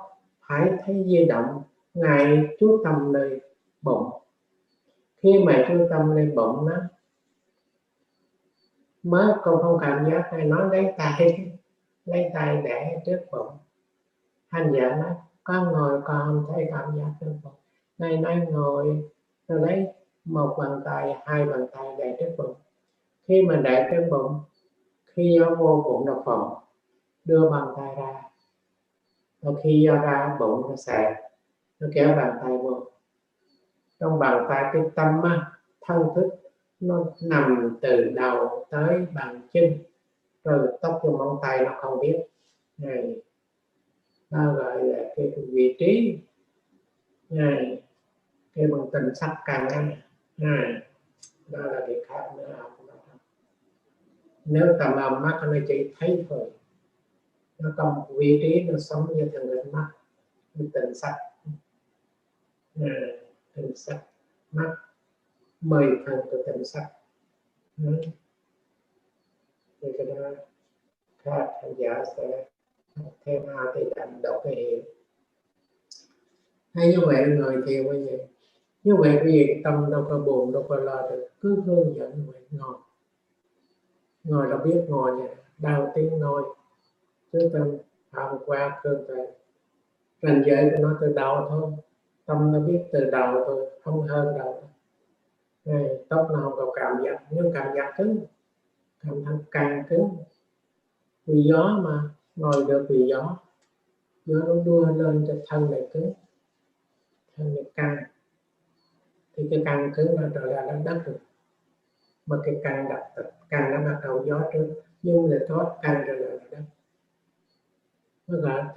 phải thấy di động, ngài chú tâm nơi bụng. Khi mà chú tâm lên bụng đó mới không cảm giác, ngài nói lấy tay để trước bụng. Hành giả nói con ngồi con không thấy cảm giác trước bụng, ngài nói ngồi rồi lấy một bàn tay hai bàn tay để trước bụng. Khi mình để trước bụng, khi gió vô bụng nó phồng, đưa bàn tay ra, rồi khi gió ra bụng nó xẹp, nó kéo bàn tay vô. Trong bàn tay cái tâm á, thân thức nó nằm từ đầu tới bàn chân, rồi tóc trong móng tay nó không biết này, nó gọi là cái vị trí này, cái bằng tình sắc càng này, đó là việc khác nữa. Nếu tầm ầm mắt nó chỉ thấy thôi, nó có một vị trí nó sống như thằng người mắt, tình sắc này, tình sắc mắt 10 phần của tình sắc. Thì cái đó các hành giả sẽ thêm hai thì đậm độc cái hiểu. Hay như vậy người thiền bây giờ, như vậy cái gì cái tâm đâu có buồn đâu có lo được, cứ hướng dẫn như vậy ngồi là biết ngồi nha, đau tiếng ngồi chứ tâm hôm qua cơ thể ranh giới của nó từ đầu thôi, tâm nó biết từ đầu thôi, không hơn đầu. Này, tóc nó không có cảm giác, nhưng cảm giác cứng, cảm thấy càng cứng vì gió mà, ngồi được vì gió nó đưa lên cho thân này cứng, thân này căng, thì cái căng cứng nó trở lại lên đất rồi, mà cái căng căng nó bắt đầu gió trước, nhưng là có căng trở lại đất, nó gọi là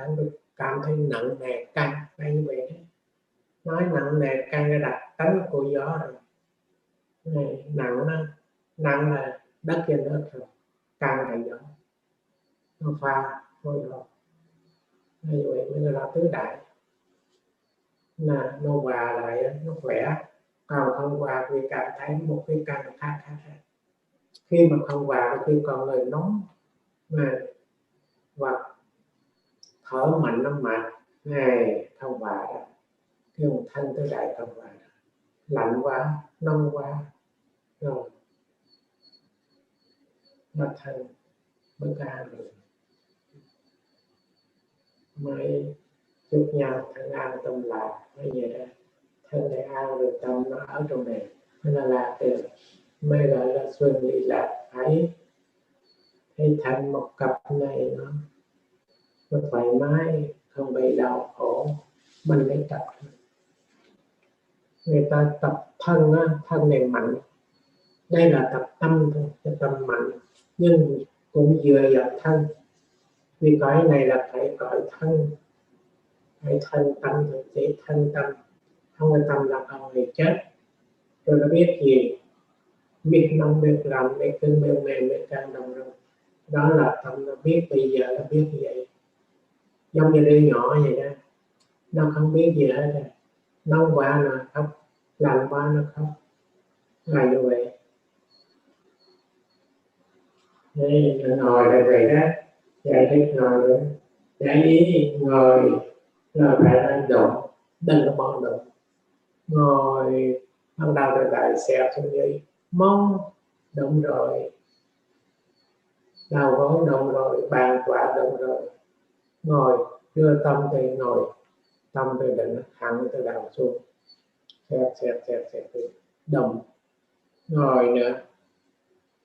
cảm thấy nặng nề căng hay như vậy đấy. nói nặng nề căn cái đặc tánh của gió rồi. Này, nặng là đất trên đất rồi, căn là gió, nó pha thôi rồi. Như vậy mới là tứ đại, là nó hòa lại nó khỏe. Còn không hòa thì cảm thấy một cái căn khác. Khi mà không hòa thì còn người nóng mà hoặc thở mạnh nó mạnh này không hòa đó. Cái một thân tứ đại không hòa đó. Lạnh quá, nóng quá rồi nó thân bất an rồi mới chúc nhau thân an tâm lạc. Bây giờ đó thân này an rồi tâm nó ở trong này mới là lạc được, mới gọi là xuân ly lạc. Thấy thành một cặp này nó thoải mái, không bị đau khổ. Mình lấy tập, người ta tập thân á, thân này mạnh, đây là tập tâm thôi, cái tâm mạnh nhưng cũng dựa vào thân. Vì cõi này là phải cõi thân, phải thân tâm thôi, chỉ thân tâm, không có tâm là không người chết. Rồi nó biết gì, biết nông, biết lạnh, biết cứng, biết mềm, biết căng đồng rồi. Đó là tâm nó biết. Bây giờ nó biết như vậy, giống như đứa nhỏ vậy đó, nó không biết gì hết rồi. Nóng quá nó khóc, lạnh quá nó khóc, là như vậy. Đây là ngồi là vậy đó, giải thích ngồi nữa. Để ý ngồi là phải là động, đừng có bỏ động. Ngồi bắt đầu từ đại xẹp xuống dưới, mông động rồi, đầu gối động rồi, bàn quả động rồi. Ngồi đưa tâm từ ngồi, tâm từ định thẳng từ đầu xuống, xẹp động. Ngồi nữa,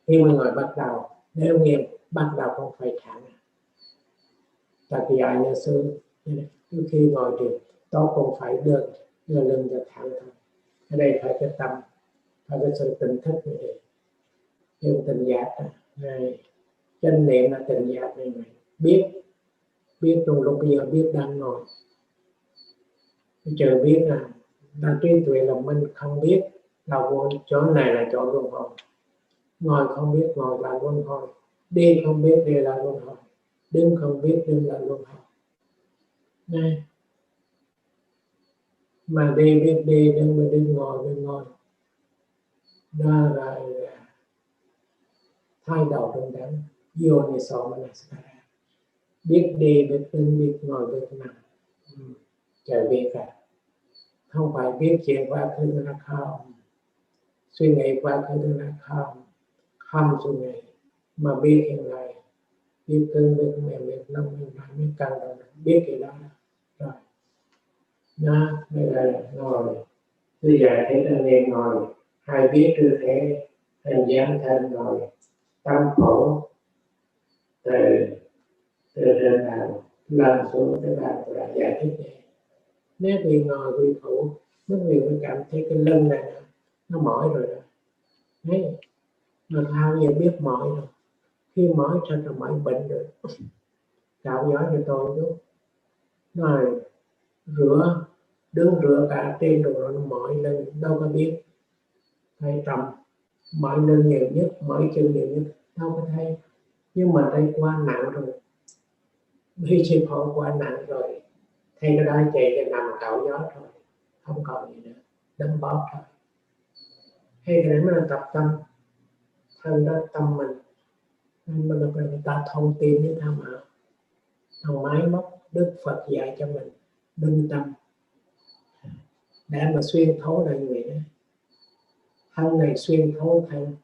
khi mà ngồi bắt đầu nếu nghiêng bắt đầu không phải thẳng. Tại vì ai như sư khi ngồi thì tôi cũng phải đưa lưng cho thẳng thôi. Ở đây phải cái tâm, phải cái sự tỉnh thức như vậy. Nhưng tỉnh giác này, chân niệm là tỉnh giác này, biết trong lúc bây giờ biết đang ngồi. Chờ biết là trí tuệ là mình không biết là vô chỗ này là chỗ luân hồi. Ngồi không biết ngồi là luân hồi, đi không biết đi là luân hồi, đứng không biết đứng là luân hồi. Này, mà đi biết đi, đứng mà đứng ngồi. Đó là thay đổi đúng đắn, vô này so mà là biết đi, biết đứng, biết ngồi, biết nằm. Trời biết cả. Không phải biết chuyện quá khứ là không, suy nghĩ quá khứ là không suy nghĩ, mà biết hiện nay, biết cưng, biết mềm, biết nông, biết nặng, biết căng rồi, biết cái đó rồi. Đó, đây là ngồi. Bây giờ thấy anh em ngồi, hay biết tư thế hình dáng thân ngồi, tâm khổ từ trên đầu lần xuống tới bàn là giải thích vậy. Nếu vì ngồi vì khổ, nếu vì mình cảm thấy cái lưng này nó mỏi rồi đó. Đấy, mà thao giờ biết mỏi rồi. Khi mỏi sao là mỏi bệnh rồi. Cạo gió cho tôi chút. Rồi đứng rửa cả trên rồi nó mỏi lưng, đâu có biết. Thấy trầm, mỏi lưng nhiều nhất, mỏi chân nhiều nhất, đâu có thấy. Nhưng mà đây quá nặng rồi. Khi chịu khổ quá nặng rồi, thay cái đó chạy cho nằm cạo gió thôi, không còn gì nữa, đấm bóp thôi. Hay cái đấy mới là tập tâm, thân đó tâm mình là người ta thông tin với tham ảo. Thằng máy móc Đức Phật dạy cho mình đừng tâm để mà xuyên thấu là như vậy đó. Thân này xuyên thấu thân,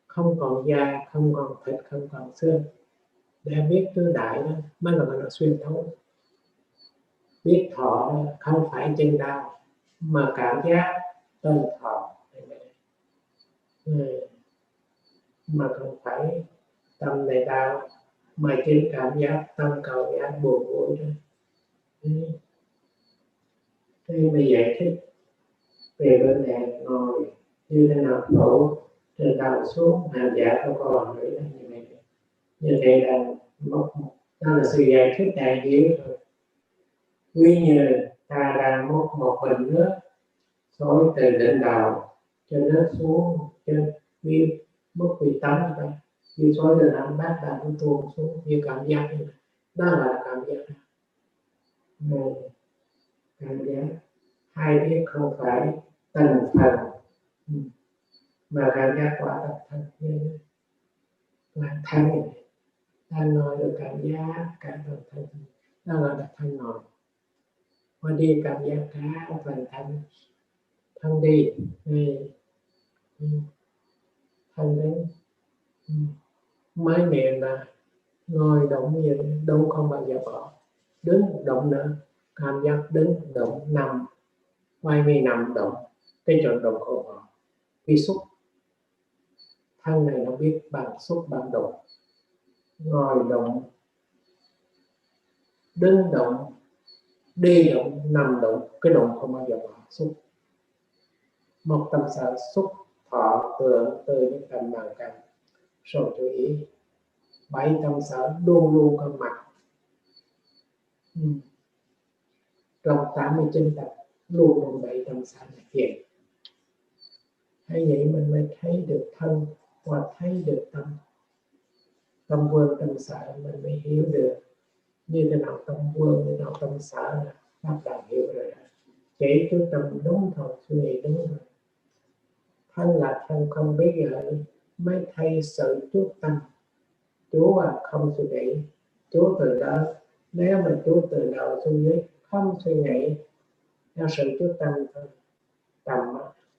không còn da, không còn thịt, không còn xương, để biết tứ đại đó mới là gọi là xuyên thấu. Biết thọ không phải chân đau mà cảm giác tên thọ, mà không phải tâm này đau mà chính cảm giác tâm cầu giác buồn vui đó. Thế bây giải thích về vấn đề ngồi như thế nào khổ từ đầu xuống, hành giả có câu hỏi là như vậy. Như thế là đó là sự giải thích đại nghĩa rồi. Tuy như ta đang múc một bình nước xối từ đỉnh đầu cho nước xuống trên vì mức vị tắm vậy, vì xối từ nằm bát đã nó tuôn xuống như cảm giác như đó là cảm giác này, cảm giác hai biết không phải từng phần mà cảm giác quả thật thân như là thân đang nói được cảm giác cả phần thân đó là thân nói qua đi cảm giác cả phần thân đi thân đến mới miệng là ngồi động như đâu không bao giờ bỏ, đứng động nữa cảm giác đứng động nằm quay mi nằm động cái chuyện động không bỏ vì xúc thân này nó biết bằng xúc bằng động, ngồi động đứng động đi động nằm động cái động không bao giờ bỏ xúc. Một tâm sở xúc thọ tưởng từ những tâm bằng căn rồi chú ý 7 tâm sở luôn luôn có mặt trong 89 tập luôn luôn 7 tâm sở hiện. Hay vậy mình mới thấy được thân và thấy được tâm vương tâm sở, mình mới hiểu được như thế nào tâm vương, như thế nào tâm sở là Pháp đã hiểu rồi. Chỉ chú tâm đúng thôi, suy nghĩ đúng rồi. Thân là thân không biết giờ mới thay sự chú tâm. Chú không suy nghĩ, chú từ đó, nếu mà chú từ đầu xuống dưới không suy nghĩ theo sự chú tâm thôi, tầm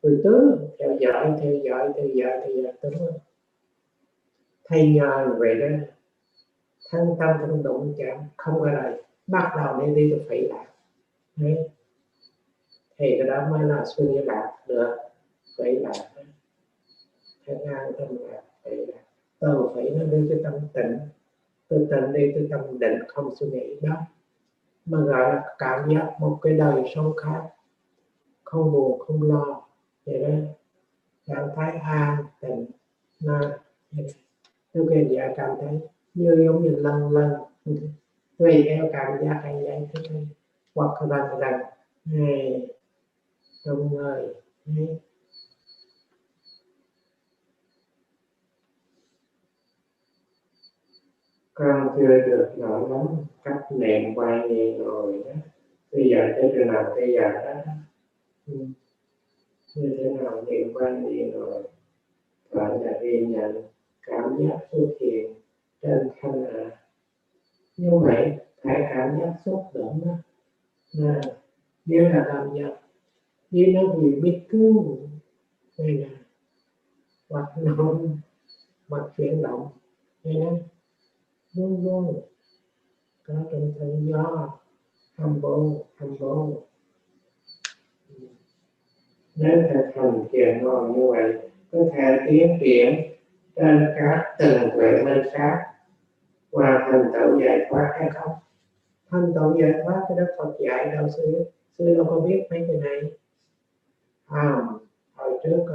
từ tướng theo dõi đúng không? Thay nhờ vậy đó, thân tâm không đụng chạm không có lại, bắt đầu đi tôi phải lạc. Đấy. Thì cái đó mới là suy nghĩ lạc được, phải lạc. Thân an tâm lạc, phải lạc. Tôi phải nó đưa cho tâm tịnh, tôi tịnh đi tôi tâm định không suy nghĩ đó. Mà gọi là cảm giác một cái đời sống khác, không buồn không lo, vậy đó, trạng thái an tịnh là tôi kêu dạ cảm thấy như giống như lân tùy theo cảm giác hay vậy thôi, hoặc rằng này trong người con chưa được nổi lắm cách niệm quay đi rồi đó, bây giờ tới trường nào bây giờ đó như thế nào niệm quay đi rồi gọi là ghi nhận cảm giác xuất hiện trên thân như vậy phải cảm giác xúc động đó nếu là cảm giác như nó bị biết cứu hay là hoạt động hoặc chuyển động hay nó luôn luôn có trong thân gió hâm bố nếu thực hành thiền ngon như vậy có thể tiến triển trên các từng tuệ minh khác và thành tựu giải thoát hay không? Thành tựu giải thoát cái Đức Phật dạy đâu xưa đâu có biết mấy cái này. Hồi trước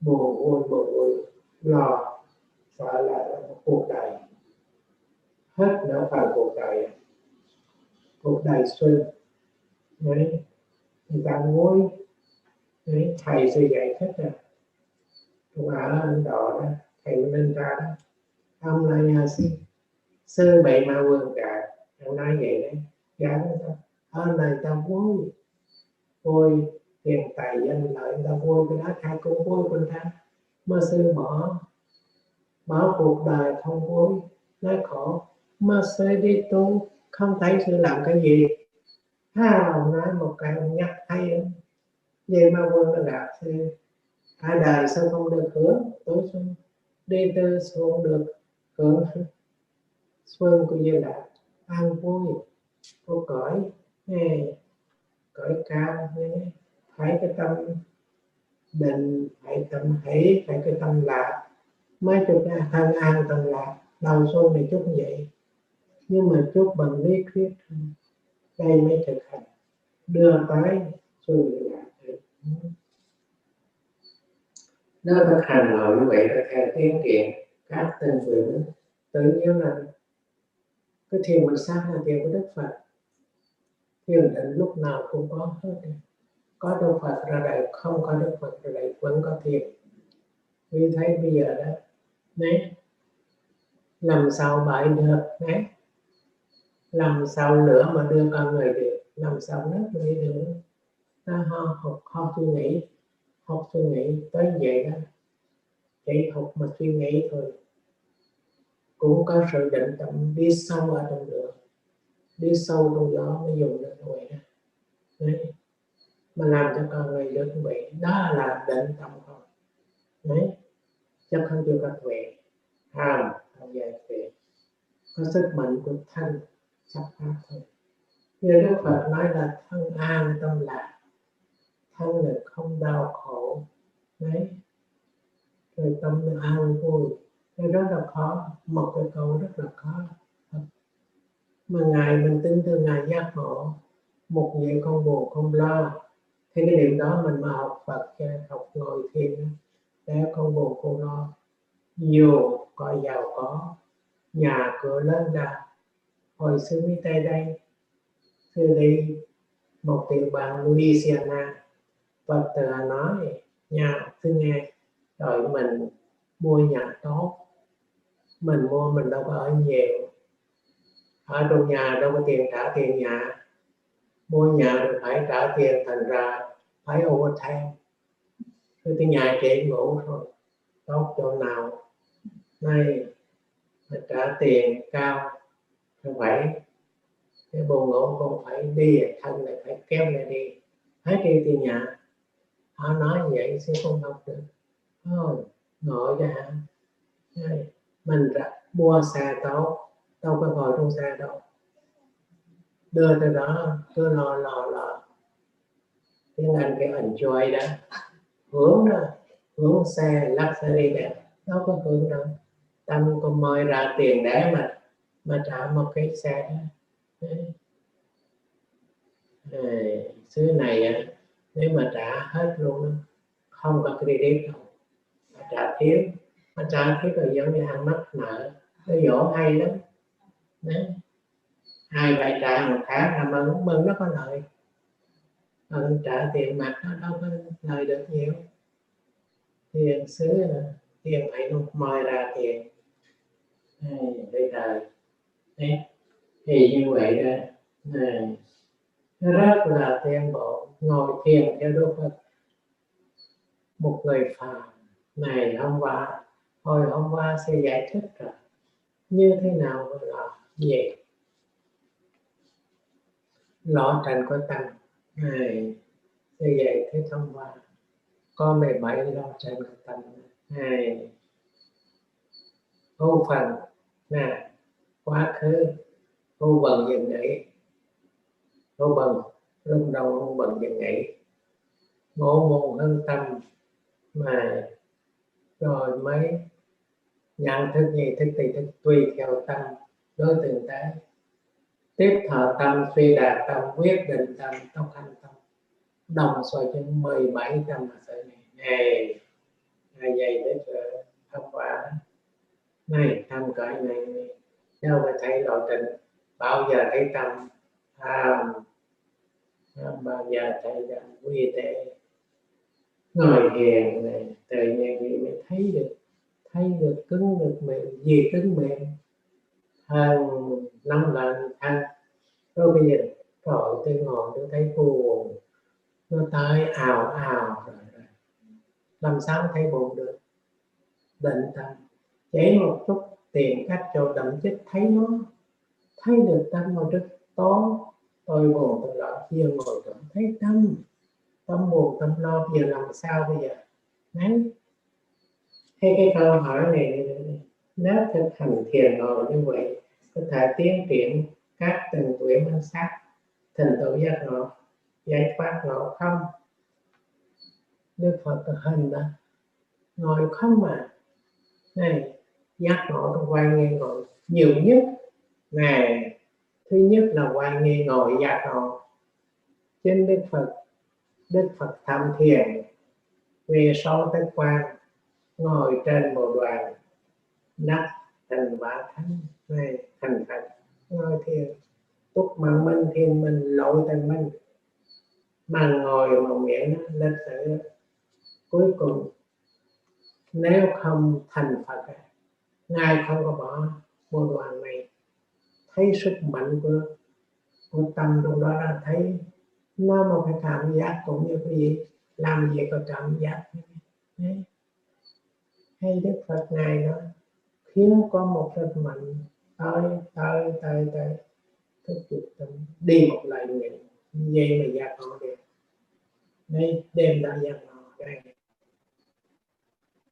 buồn vui lo sợ là một cuộc đời hết nửa phần cuộc đời xuân đấy, người ta muốn đấy, thầy sẽ dạy thích rồi cũng ở Ấn Độ đó, thầy nên ra đó ông là nhà sư bị ma vương cả, ông nói vậy đấy, dạ ở này ta vui tiền tài danh lợi ta vui cái đó ai cũng vui con ta, mà sư bỏ cuộc đời không vui nói khổ, mà sư đi tu không thấy sư làm cái gì ông nói một cái ông nhắc hay vậy mà vương nó gạt sư hai đời sao không được hưởng tối xuân đi tư xuống được hưởng xuân của Như Lạc an vui vô cõi cõi cao phải cái tâm định, phải tâm hỷ, phải cái tâm lạc mới chụp ra thân an tâm lạc. Đầu xuân này chút như vậy nhưng mà chút bằng lý thuyết đây mới thực hành đưa tới xuân Như Lạc. Nếu thực hành rồi như vậy là theo tiến kiện các tình nguyện tự nhiên là cái thiền mình sáng là thiền của Đức Phật, thiền định lúc nào cũng có hết. Có Đức Phật ra đời, không có Đức Phật ra đời vẫn có thiền. Vì thấy bây giờ đó, đấy, làm sao bại được, đấy, làm sao lửa mà đưa con người được, làm sao nước mà đi được. Ta học suy nghĩ tới vậy đó, chỉ học mà suy nghĩ thôi, cũng có sự định tâm đi sâu ở trong lửa, đi sâu trong gió mới dùng được vậy đó. Đấy, mà làm cho con người được vậy, đó là định tâm không. Đấy, chứ không chưa có tuệ, hàm không giải tuệ, có sức mạnh của thân sắc pháp thôi. Như Đức Phật nói là thân an tâm lạc, thân là không đau khổ. Đấy, rồi tâm là an vui. Cái rất là khó, một cái câu rất là khó. Mà Ngài mình tin tưởng Ngài giác ngộ, một nhẹ không buồn không lo. Thì cái điểm đó mình mà học Phật, học ngồi thiền, để không buồn không lo. Dù có giàu có, nhà cửa lớn đa. Hồi xưa mới tới đây, tôi đi một tiểu bang Louisiana, Phật tử nói nhà tôi nghe, rồi mình mua nhà tốt, mình mua mình đâu có ở nhiều, ở trong nhà đâu có tiền trả tiền nhà, mua nhà rồi phải trả tiền, thành ra phải overtime. Tôi tới nhà chị ngủ thôi, tốt chỗ nào này phải trả tiền cao, không phải cái buồn ngủ cũng phải đi, thân lại phải kéo lại đi, hết đi tiền nhà. Họ nói vậy sẽ không học được thôi, ngồi cho hả. Mình mua xe tốt, đâu có ngồi trong xe đâu, đưa tới đó cứ lo tiếng Anh cái enjoy đó, hưởng đó, hưởng xe luxury đó, đâu có hưởng đâu. Tâm có mời ra tiền để mà trả một cái xe đó. Xứ này nếu mà trả hết luôn đó, không có credit đâu, mà trả thiếu là giống như ăn mắc nợ. Cái dỗ hay lắm đấy, ai phải trả một tháng là mừng nó có lợi, còn trả tiền mặt nó đâu có lời được nhiều. Tiền xứ là tiền phải luôn mời ra tiền. Bây giờ đấy, thì như vậy đó, nó rất là tiến bộ. Ngồi thiền theo Đức Phật, một người phàm này hôm qua sẽ giải thích rồi như thế nào là về lộ trình của tâm này, sẽ giải thích hôm qua có 17 lộ trình của tâm này. Hữu phần nè, quá khứ, hữu bần dừng nghỉ, hữu bần lúc đầu hữu bần dừng nghỉ, ngộ môn hơn tâm mà rồi mới nhận thức gì thức thì thức tùy theo tâm đối tượng tế. Tiếp thọ tâm, suy đạt tâm, quyết định tâm, tốc hành tâm, đồng xoay trên 17 tâm sở này. Ngày dày để thông qua này tâm cõi này đâu phải thấy lộ trình, bao giờ thấy tâm bao giờ thấy tâm quy tế. Ngồi thiền này tự nhiên mới thấy được cứng được mềm, gì cứng mềm hơn 5 lần thân. Rồi bây giờ rồi tôi ngồi tôi thấy buồn, nó tới ào rồi. Làm sao thấy buồn được? Định tâm, chỉ một chút tìm cách cho đậm chất thấy được tâm một rất tốt. Tôi buồn tôi lo, giờ ngồi tôi thấy tâm buồn tâm lo, giờ làm sao bây giờ? Đấy, cái câu hỏi này nếu thực hành thiền ngồi như vậy có thể tiến triển các tầng tuổi minh sát, thành tựu giác ngộ, giải thoát ngộ không? Đức Phật thực hành đó ngồi không mà này, giác ngộ trong quan nghe ngồi nhiều nhất này. Thứ nhất là quan nghe ngồi giác ngộ. Trên Đức Phật tham thiền về sau tới quan, ngồi trên bộ đoàn đắc thành quả thánh này, thành Phật ngồi thiền. túc mạng minh thiên minh lộ thành minh, mà ngồi mà miệng nó lịch sự. Cuối cùng nếu không thành Phật, Ngài không có bỏ môn đoàn này. Thấy sức mạnh của tâm trong đó là thấy nó mà phải cảm giác cũng như cái gì, làm gì có cảm giác. Đấy. Hay Đức Phật Ngài nó khiến có một sức mạnh tới cáiจุดtâm đi một lời nguyện vậy mà giác ngộ được. Đây đêm đã giác ngộ đây.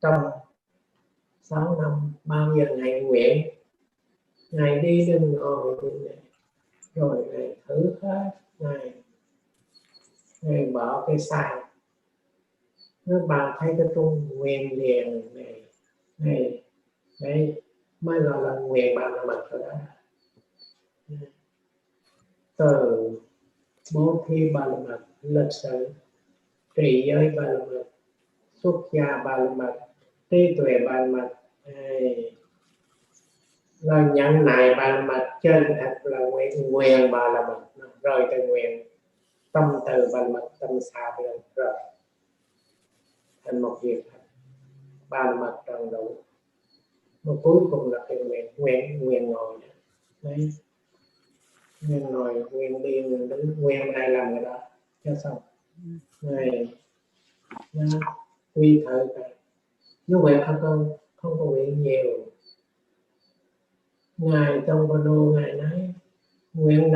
Trong 6 năm bao giờ Ngài nguyện, Ngài đi đừng ngồi rồi Ngài thử hết, Ngài bỏ cái sai. Nếu bạn thấy cái trung nguyện liền này đấy mới gọi là nguyện bạn là mặt rồi đó. Từ bố thí ba la mật, lịch sử, trì giới ba la mật, xuất gia ba la mật, trí tuệ ba la mật, rồi nhận nại ba la mật, trên thật là nguyện ba la mật, rồi từ nguyện tâm từ ba la mật, tâm xa rồi thành một việc ba la mật tròn đủ. Mà cuối cùng là cái nguyện ngồi đấy, nguyện ngồi, nguyện đi, nguyện đứng, nguyện ai làm cái đó cho xong. Này nó quy thở cả. Như vậy không có nguyện nhiều. Ngài trong Bà Đô Ngài nói nguyện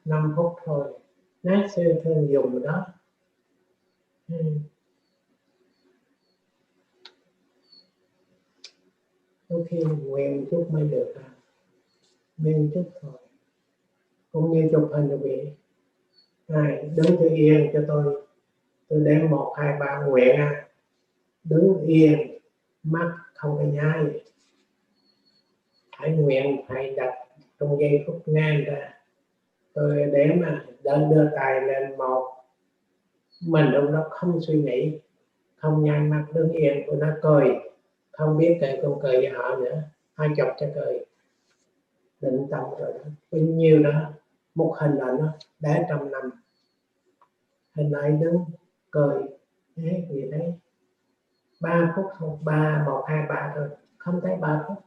5 phút thôi, nát sư thường dùng đó. Có khi nguyện chút mới được, nguyện chút thôi. Cũng như chụp hình được vị Ngài đứng cho yên cho tôi đếm 1, 2, 3 nguyện đứng yên, mắt không có nháy, phải nguyện, phải đặt trong giây phút ngang ra. Tôi đếm đưa tay lên 1, mình lúc đó không suy nghĩ, không nháy mắt, đứng yên, của nó cười, không biết kể con cười với họ nữa, hai chọc cho cười, định tâm rồi đó. Bao nhiêu đó, một hình ảnh đó để trong năm, hình ảnh đứng cười thế gì đấy, 3 phút không, 1, 2, 3 thôi, không thấy 3 phút.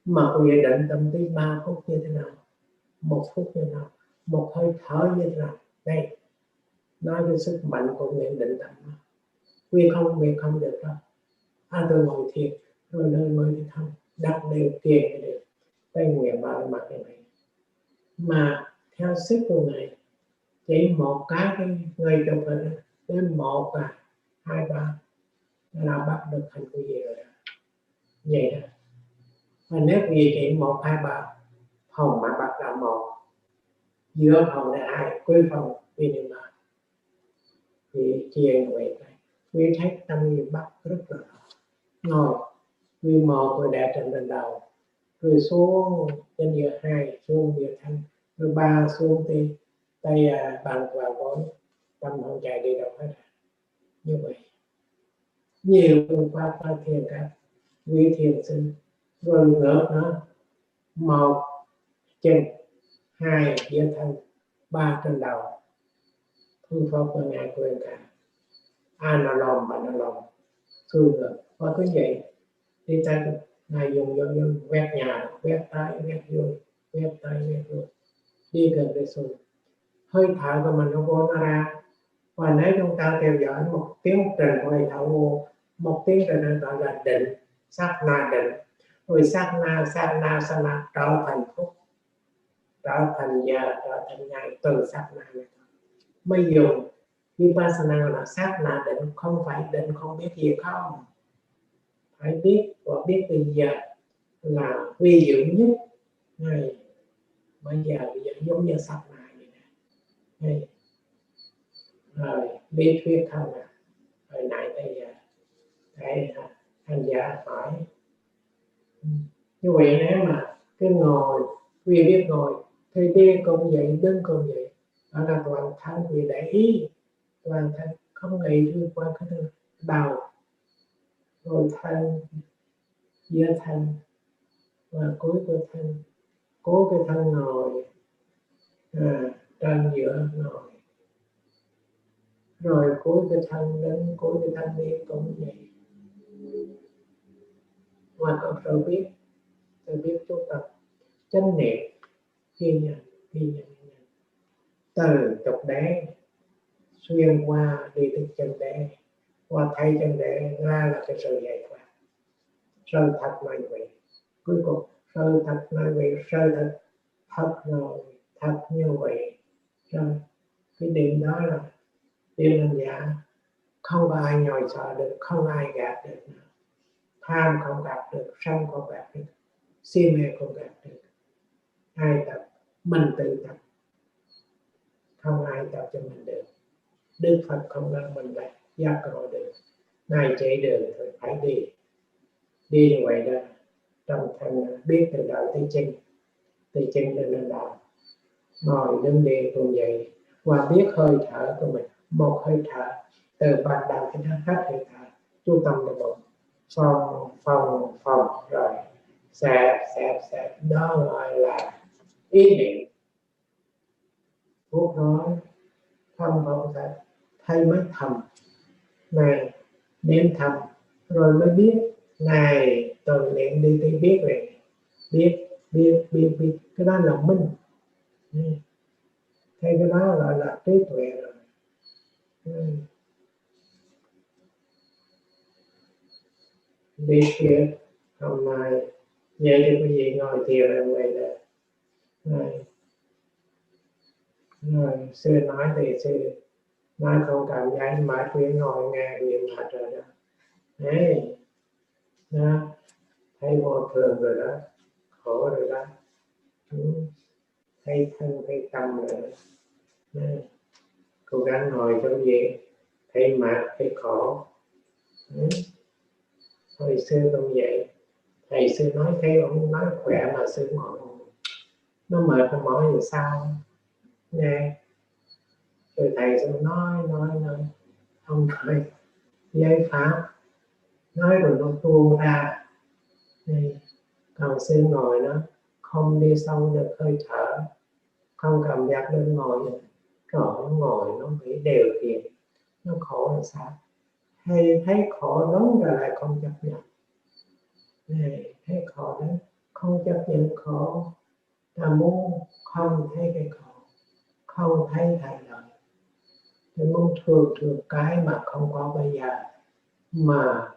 Mà quý vị định tâm tới 3 phút như thế nào, 1 phút như thế nào, một hơi thở như thế nào. Đây nói cái sức mạnh của nguyện định tâm. Quý không được đâu. Tôi ngồi thiền rồi nơi mới đi không đặt điều kiện được tay nguyện ba la mật này. Mà theo sức của Ngài chỉ một cái người trong hình đến 1, 2, 3 là bắt được thành quý vị rồi đó. Vậy đó. Và nếu quý vị chỉ 1, 2, 3 phòng mà bắt là 1, giữa phòng là 2, cuối phòng vì điều mà thì chia về này, quý thấy tâm quý bắt rất là ngồi, quý một rồi đè trên lên đầu, rồi xuống trên giữa 2, xuống giữa thân, rồi 3 xuống tay bàn vào gối, tâm không chạy đi đâu hết. Như vậy nhiều phương pháp phát thiền các quý thiền sinh, rồi ngược nữa, 1 chân, 2 giữa thân, 3 trên đầu, phương pháp của Ngài quyền cả analom và analom xuôi ngược. Và cứ vậy đi tay Ngài dùng quét nhà, quét tay, quét vô, quét tay, quét vô, đi gần để xuôi. Hơi thở của mình nó vô nó ra. Và nếu chúng ta theo dõi một tiến trình của hơi thở vô, một tiến trình gọi là định, sát na định, rồi sát na trở thành phút, trở thành giờ, trở thành ngày, từ sát na này. Mới dùng Vipassana là sát na định, không phải định không biết gì không. Phải biết và biết bây giờ là vi diệu nhất. Này, bây giờ giống như sát na vậy này. Rồi lý thuyết không hồi nãy bây giờ thấy hành giả hỏi như vậy, nếu mà cái ngồi vì biết ngồi thì đi cũng vậy, đứng cũng vậy, đó là toàn thân vì để ý, toàn thân không nghĩ đi qua cái đầu, rồi thân, giữa thân và cuối của thân, cố cái thân ngồi trên giữa nồi. Rồi cuối cái thân đến cuối cái thân đi cũng vậy. Mà con sự biết chú tập chánh niệm, ghi nhận từ trục đế xuyên qua đi tới chân đế, qua thay chân đế ra là cái sự giải thoát. Sự thật này vậy. Cuối cùng sự thật này vậy, sự thật rồi, thật như vậy. Rồi cái điểm đó là điểm hành giả, không có ai nhồi sợ được, không ai gạt được. Tham không gạt được, sân không gạt được, si mê không gạt được. Ai tập, mình tự tập, không ai tập cho mình được. Đức Phật không让mình lại giác ngộ được. Ngài chỉ đường thì phải đi như vậy đó. Trong thân biết từ đầu tới chân, từ chân đến đầu, ngồi đứng đi cũng vậy. Và biết hơi thở của mình, một hơi thở từ ban đầu đến hết hơi thở, chú tâm vào bụng, phòng rồi xẹp, đó gọi là ý niệm. Phúc nói không thể thay mới thầm này, niệm thầm rồi mới biết. Này từ niệm đi tới biết về, biết cái đó là minh. Thế cái đó gọi là trí tuệ rồi. Biết thiệt hôm nay vậy thì quý vị ngồi thiền là vậy đó. Rồi sư nói thì sư nói không cảm giác mãi khuyên ngồi nghe niệm mệt rồi đó. Đấy đó, thấy vô thường rồi đó, khổ rồi đó, thấy thân thấy tâm rồi đó. Đấy. Cố gắng ngồi trong gì thấy mệt thấy khổ. Hồi xưa cũng vậy, thầy sư nói thấy ông nói khỏe mà sư ngồi nó mệt nó mỏi thì sao nghe. Rồi thầy sư nói ông nói giới pháp, nói rồi nó tuôn ra. Còn sư ngồi nó không đi sâu được hơi thở, không cảm giác được ngồi được. Rồi nó ngồi nó bị đều kiện, nó khổ là sao? Hay thấy khổ đúng rồi lại không chấp nhận. Này, thấy khổ đấy, không chấp nhận khổ, ta muốn không thấy cái khổ, không thấy thay đổi. Tôi muốn thường cái mà không có bây giờ, mà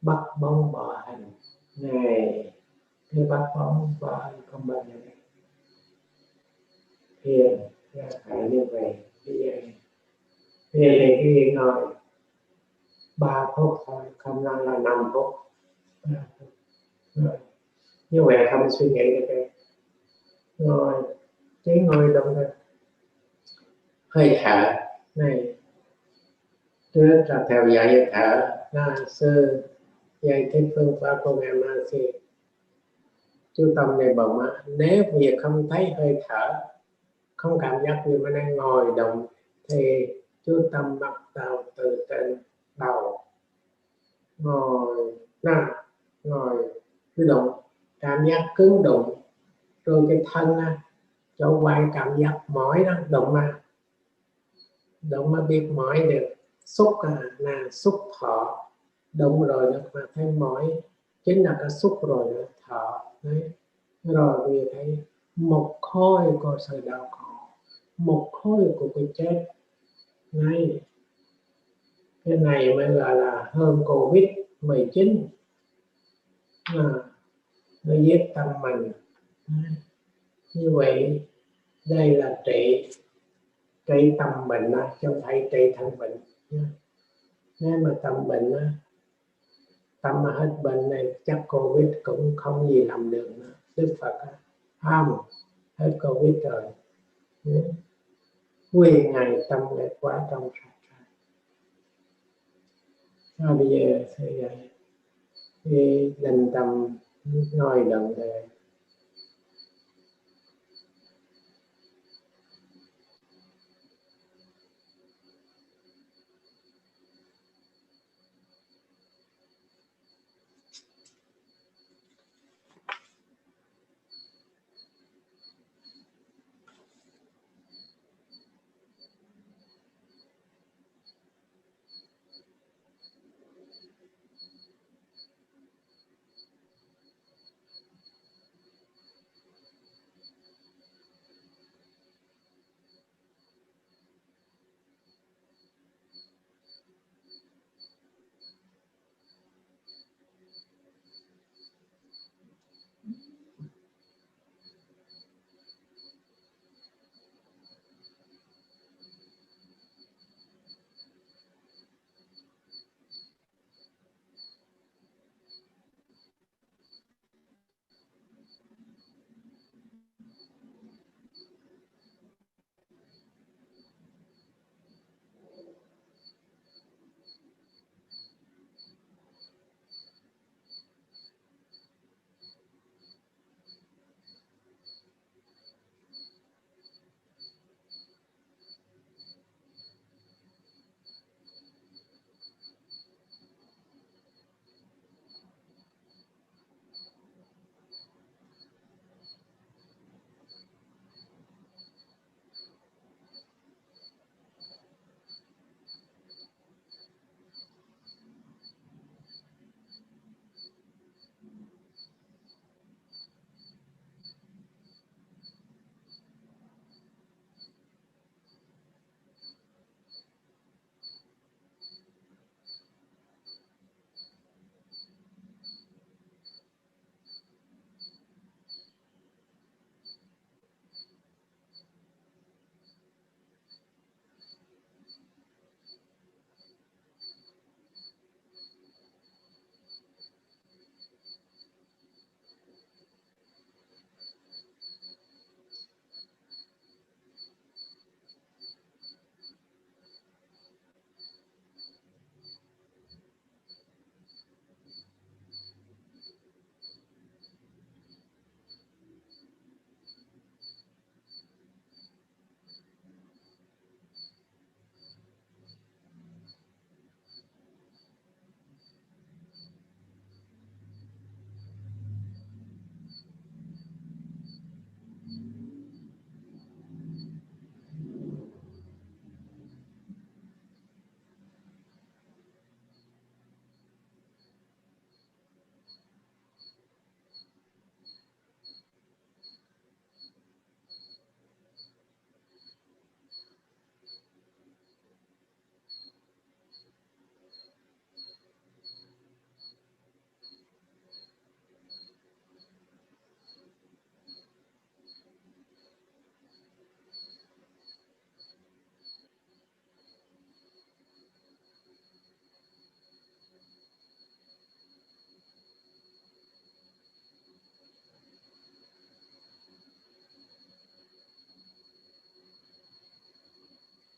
bắt bóng bỏ hành. Này, cái bắt bóng bỏ hành không bao giờ đấy. Thiền là phải như vậy. Thiền thì cái gì ngồi 3 phút thôi, không nói là 5 phút. Rồi. Như vậy không suy nghĩ được đấy. Rồi, chỉ ngồi động được. Hơi thở này, trước là theo dõi hơi thở, là sư dạy cái phương pháp của ngài Ma Si. Chú tâm này bụng á, nếu việc không thấy hơi thở, không cảm giác như mà đang ngồi động, thì chú tâm bắt đầu từ trên đầu ngồi cứ động, cảm giác cứng đụng, rồi cái thân á, chỗ quay cảm giác mỏi đó, động mà biết mỏi được, xúc là xúc thọ, động rồi nó mà thấy mỏi, chính là cái xúc rồi nó thọ đấy. Rồi vì thấy một khối của sự đau khổ, một khối của cái chết này, cái này mới gọi là hơn Covid-19, nó giết tâm mình. Như vậy đây là trị tâm bệnh đó, chứ không phải trị thân bệnh. Nếu mà tâm bệnh đó, tâm mà hết bệnh này chắc Covid cũng không gì làm được nữa. Đức Phật không hết Covid rồi, nguyên ngày tâm lại quá trong sạch. Bây giờ thì định tâm ngồi động về.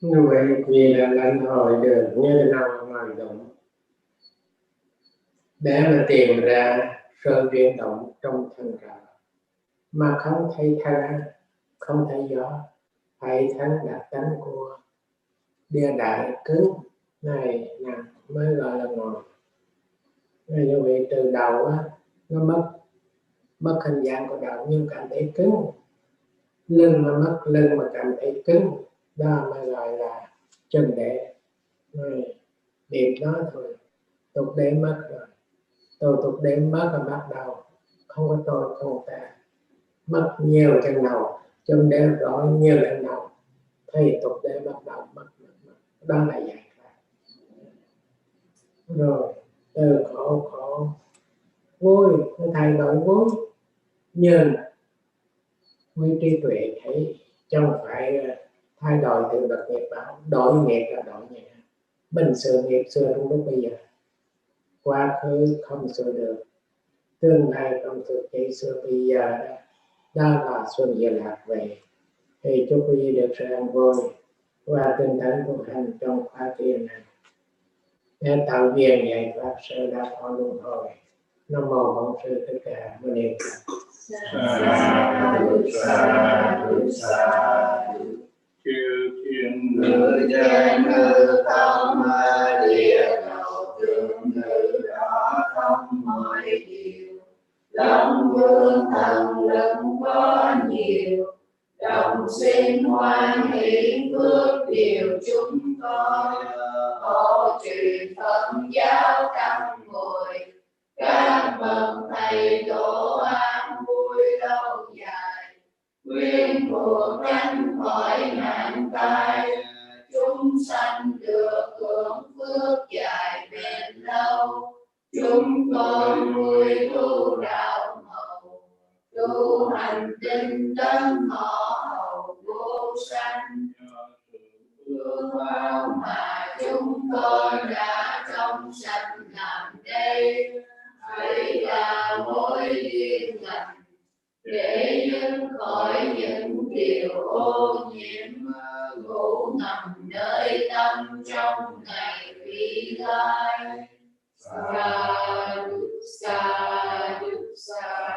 Như vậy vì là lãnh hội được như nào mà động để mà tìm ra sự chuyển động trong thân trạng mà không thấy thân, không thấy gió, thấy thân là tánh của địa đại cứng này nè mới gọi là ngồi. Như vậy từ đầu á, nó mất hình dạng của đầu nhưng cảm thấy cứng, lưng mà mất lưng mà cảm thấy cứng, đó mới gọi là chân đế. Niệm nó thôi, tục đế mất rồi, tôi tục đế mất là bắt đầu không có tôi không ta, mất nhiều chân đầu, chân đế rõ nhiều lần đầu thì tục đế bắt đầu mất. Đó là giải thoát rồi. Từ khổ vui nó thay đổi vui, nhưng quý trí tuệ thấy chẳng phải thay đổi từ bậc nghiệp báo, đổi nghiệp là đổi nhẹ. Mình sửa nghiệp xưa trong lúc bây giờ, quá khứ không sửa được, tương lai không thực chỉ sửa bây giờ, đó là xuân diệu lạc về. Thì chúc quý vị được sự an vui và tinh tấn tu hành trong khóa thiền này để tạo duyên giải thoát sự đau khổ luân hồi. Nam mô Bổn Sư Thích Ca Mâu Ni Phật. Chư thiên ngự danh ngự không địa đầu tượng ngự đó không mọi điều. Long vương thần lực có nhiều, đồng sinh hoan hỷ phước điều chúng con. Hộ truyền Phật giáo trăm mười, các bậc thầy tổ an vui lâu dài, quyên thuộc tránh khỏi nạn tai, chúng sanh được hưởng phước dài bền lâu. Chúng con vui tu đạo hậu, tu hành tinh tấn họ hậu vô sanh. Phương bao mà chúng con đã trong sanh làm đây, hãy là mối duyên lành để dứt khỏi những điều ô nhiễm ngủ ngầm nơi tâm trong ngày vị lai. Sa du sa du sa.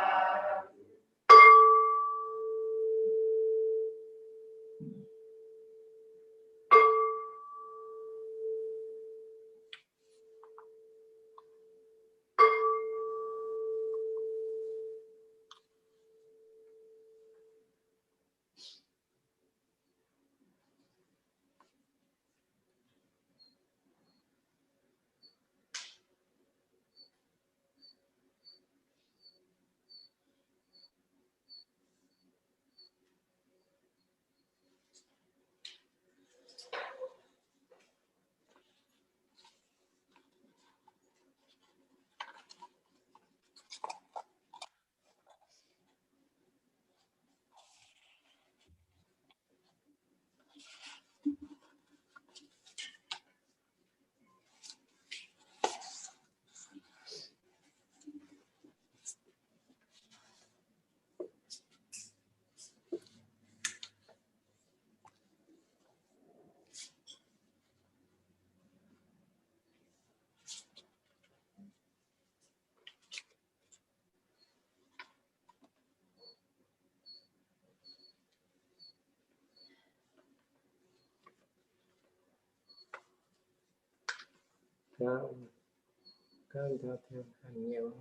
Có theo hành nhiều.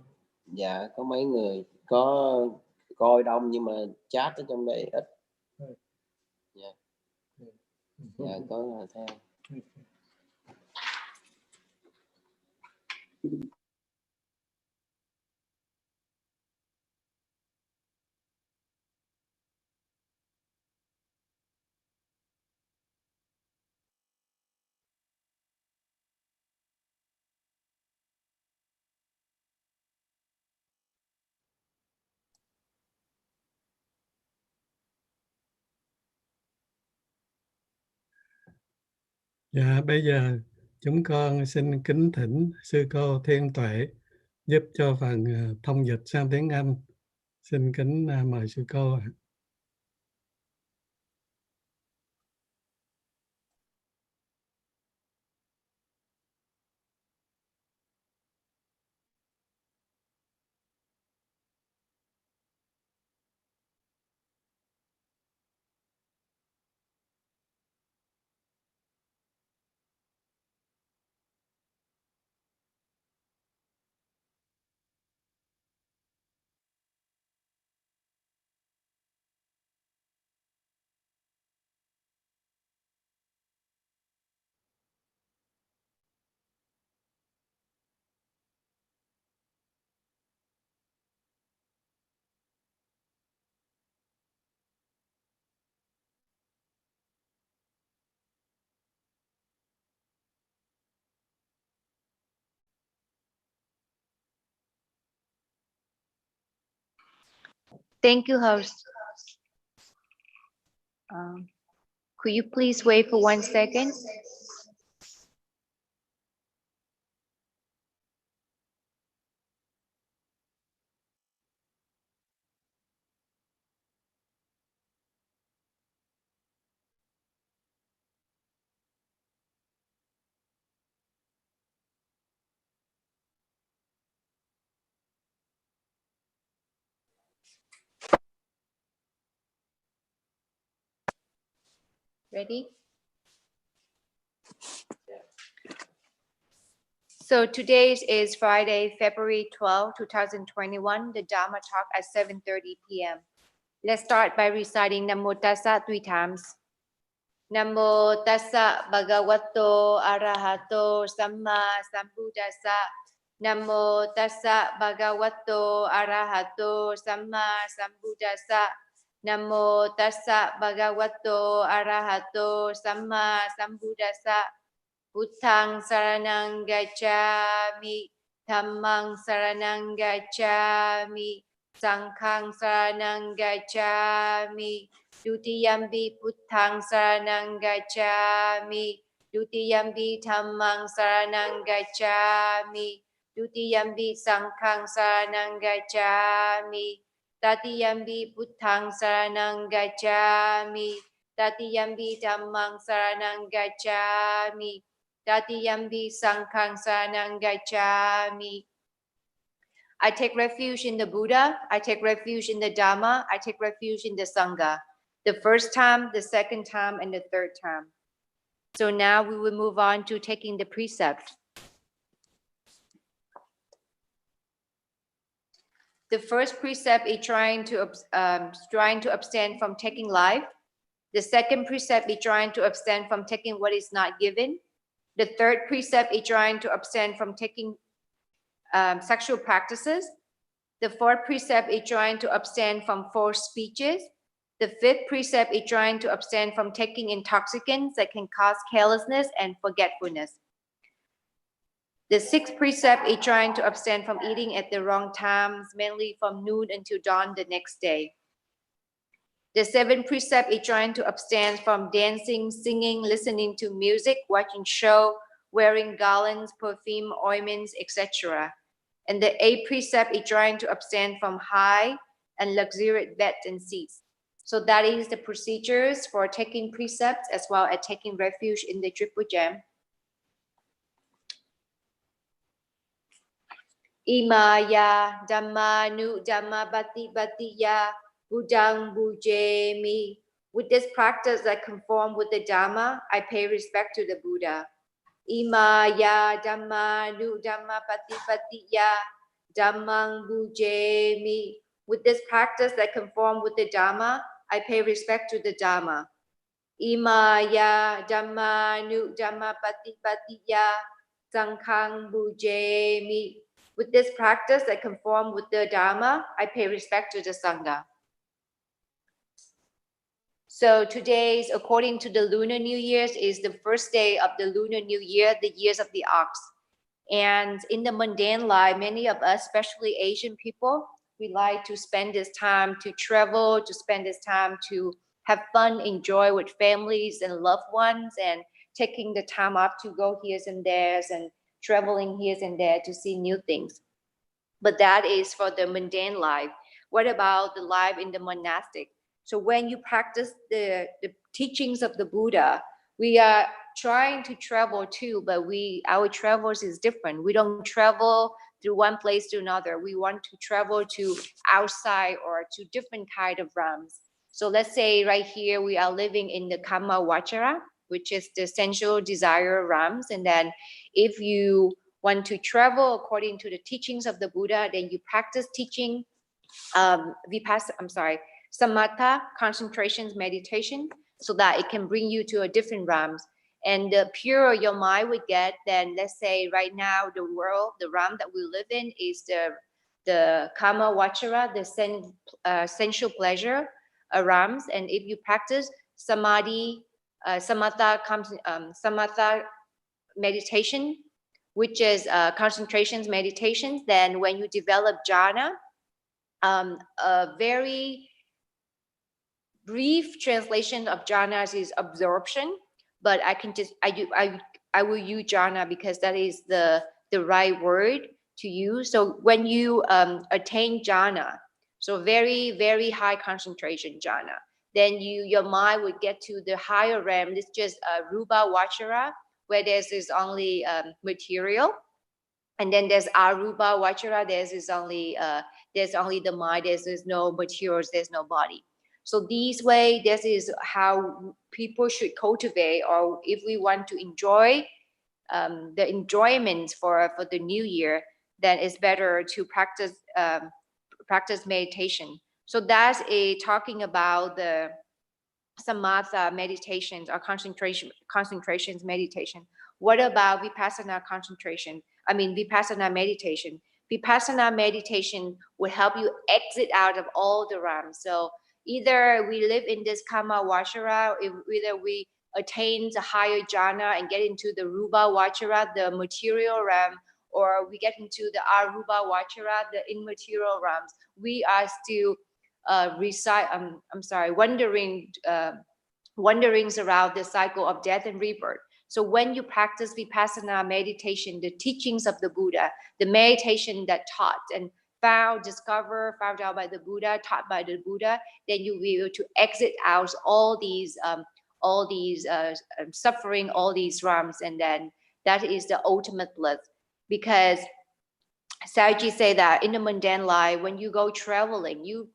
Dạ có mấy người có coi đông nhưng mà chat ở trong đấy ít. Dạ, dạ có theo. Dạ, bây giờ chúng con xin kính thỉnh sư cô Thiên Tuệ giúp cho phần thông dịch sang tiếng Anh. Xin kính mời sư cô ạ. Thank you, host. Could you please wait for 1 second? Ready? So today is Friday, February 12, 2021, the Dharma talk at 7:30 p.m. Let's start by reciting Namo Tassa 3 times. Namo Tassa Bhagavato Arahato Samma Sambuddhassa. Namo Tassa Bhagavato Arahato Samma Sambuddhassa. Namo Tassa Bhagavato Arahato Samma Sambuddhassa. Buddhang saranang gacchami, Dhammang saranang gacchami, Sanghang saranang gacchami, Dutiyampi Buddhang saranang gacchami, Dutiyampi Dhammang saranang gacchami, Dutiyampi Sanghang saranang gacchami, Tatiyampi Buddhang saranang gacchami, Tatiyampi Dhammang saranang gacchami, Tatiyampi Sanghang saranang gacchami. I take refuge in the Buddha, I take refuge in the Dhamma, I take refuge in the Sangha. The first time, the second time, and the third time. So now we will move on to taking the precept. The first precept is trying to abstain from taking life. The second precept is trying to abstain from taking what is not given. The third precept is trying to abstain from taking sexual practices. The fourth precept is trying to abstain from false speeches. The fifth precept is trying to abstain from taking intoxicants that can cause carelessness and forgetfulness. The sixth precept is trying to abstain from eating at the wrong times, mainly from noon until dawn the next day. The seventh precept is trying to abstain from dancing, singing, listening to music, watching show, wearing garlands, perfume, ointments, etc. And the eighth precept is trying to abstain from high and luxurious beds and seats. So that is the procedures for taking precepts as well as taking refuge in the Triple Gem. Imaya Dhamma Nu Dhamma Bhati Bhatiya Buddhang Bujemi. With this practice that conform with the Dhamma, I pay respect to the Buddha. Imaya Dhamma Nu Dhamma Bhati Bhatiya Dhammang Bujemi. With this practice that conform with the Dhamma, I pay respect to the Dhamma. Imaya Dhamma Nu Dhamma Bhati Bhatiya Sanghang Bujemi. With this practice that conform with the Dhamma, I pay respect to the Sangha. So today's, according to the Lunar New Year's, is the first day of the Lunar New Year, the years of the ox. And in the mundane life, many of us, especially Asian people, we like to spend this time to travel, to spend this time to have fun, enjoy with families and loved ones, and taking the time up to go here and there and traveling here and there to see new things. But that is for the mundane life. What about the life in the monastic? So when you practice the teachings of the Buddha, we are trying to travel too, but our travels is different. We don't travel through one place to another. We want to travel to outside or to different kind of realms. So let's say right here, we are living in the Kama Vachara, which is the sensual desire realms. And then if you want to travel according to the teachings of the Buddha, then you practice teaching samatha, concentrations, meditation, so that it can bring you to a different realms. And the purer your mind would get, then let's say right now the world, the realm that we live in is the Kama Vachara, the sensual pleasure realms. And if you practice samadhi, samatha meditation, which is concentrations, meditations, then when you develop jhana, a very brief translation of jhanas is absorption, but I will use jhana because that is the right word to use. So when you attain jhana, so very high concentration jhana, then your mind would get to the higher realm. It's just rupa vachara, where there's only material, and then there's arupa vachara. There's only the mind. There's no materials. There's no body. So this way, this is how people should cultivate, or if we want to enjoy the enjoyment for the new year, then it's better to practice meditation. So that's talking about the samatha meditations or concentrations meditation. What about vipassana concentration? I mean vipassana meditation. Vipassana meditation will help you exit out of all the realms. So either we live in this kama vachara, either we attain the higher jhana and get into the rupa vachara, the material realm, or we get into the arupa vachara, the immaterial realms. We are still wanderings around the cycle of death and rebirth. So when you practice vipassana meditation, the teachings of the Buddha, the meditation that taught and found out by the Buddha, taught by the Buddha, then you will be able to exit out all these suffering, all these realms, and then that is the ultimate bliss. Because Sayagyi say that in the mundane life, when you go traveling, you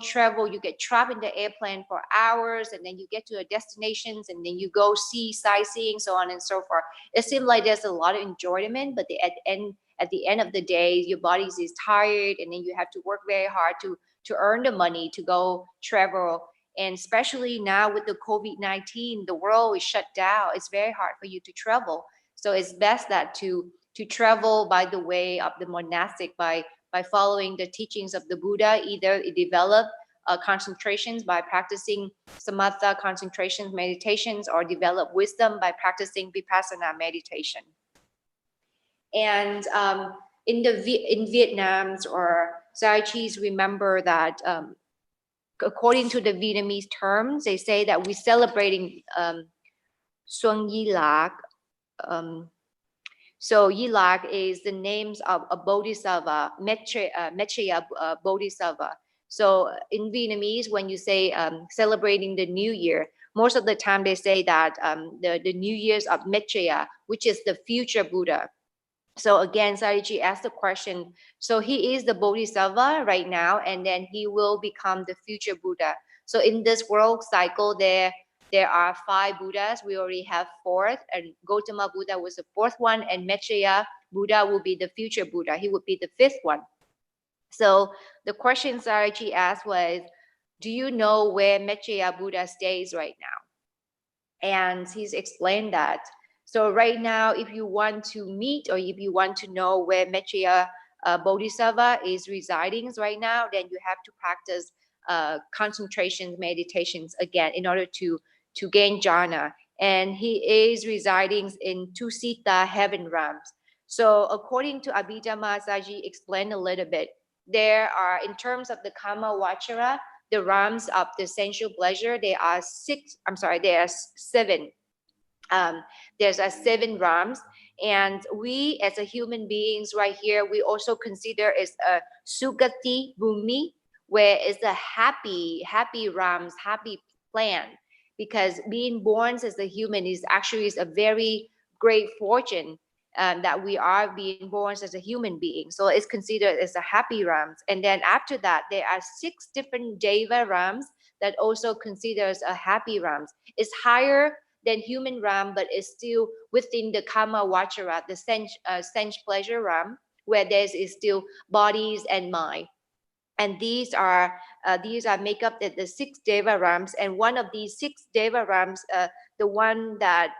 travel, you get trapped in the airplane for hours, and then you get to your destinations, and then you go see sightseeing, so on and so forth. It seems like there's a lot of enjoyment, but at the end of the day, your body is tired, and then you have to work very hard to earn the money to go travel. And especially now with the COVID-19, the world is shut down. It's very hard for you to travel. So it's best that to travel by the way of the monastic, by following the teachings of the Buddha. Either develop concentrations by practicing samatha concentrations meditations, or develop wisdom by practicing vipassana meditation. And in Vietnam, or Sayagyi remember that according to the Vietnamese terms, they say that we're celebrating Xuân Di Lạc. So Di Lạc is the names of a bodhisattva, Mecheya bodhisattva. So in Vietnamese, when you say celebrating the New Year, most of the time they say that the New Year's of Mecheya, which is the future Buddha. So again, Sayagyi asked the question, so he is the bodhisattva right now, and then he will become the future Buddha. So in this world cycle, there are 5 Buddhas. We already have 4th, and Gautama Buddha was the 4th one, and Mecheya Buddha will be the future Buddha. He would be the 5th one. So the question Sayagyi asked was, do you know where Mecheya Buddha stays right now? And he's explained that. So right now, if you want to meet, or if you want to know where Mecheya Bodhisattva is residing right now, then you have to practice concentration meditations again in order to gain jhana. And he is residing in Tusita heaven realms. So according to Abhidhamma, Sayagyi explained a little bit. There are, in terms of the kama vachara, the realms of the sensual pleasure, there are 7. There's 7 realms, and we as a human beings right here, we also consider as a sugati bhumi, where it's a happy realms, happy plan, because being born as a human is a very great fortune, that we are being born as a human being. So it's considered as a happy realms. And then after that, there are 6 different deva realms that also considers a happy realms. It's higher than human realm, but it's still within the kama vachara, the sense pleasure realm, where there is still bodies and mind. And these are make up the 6 deva realms. And one of these 6 deva realms, the one that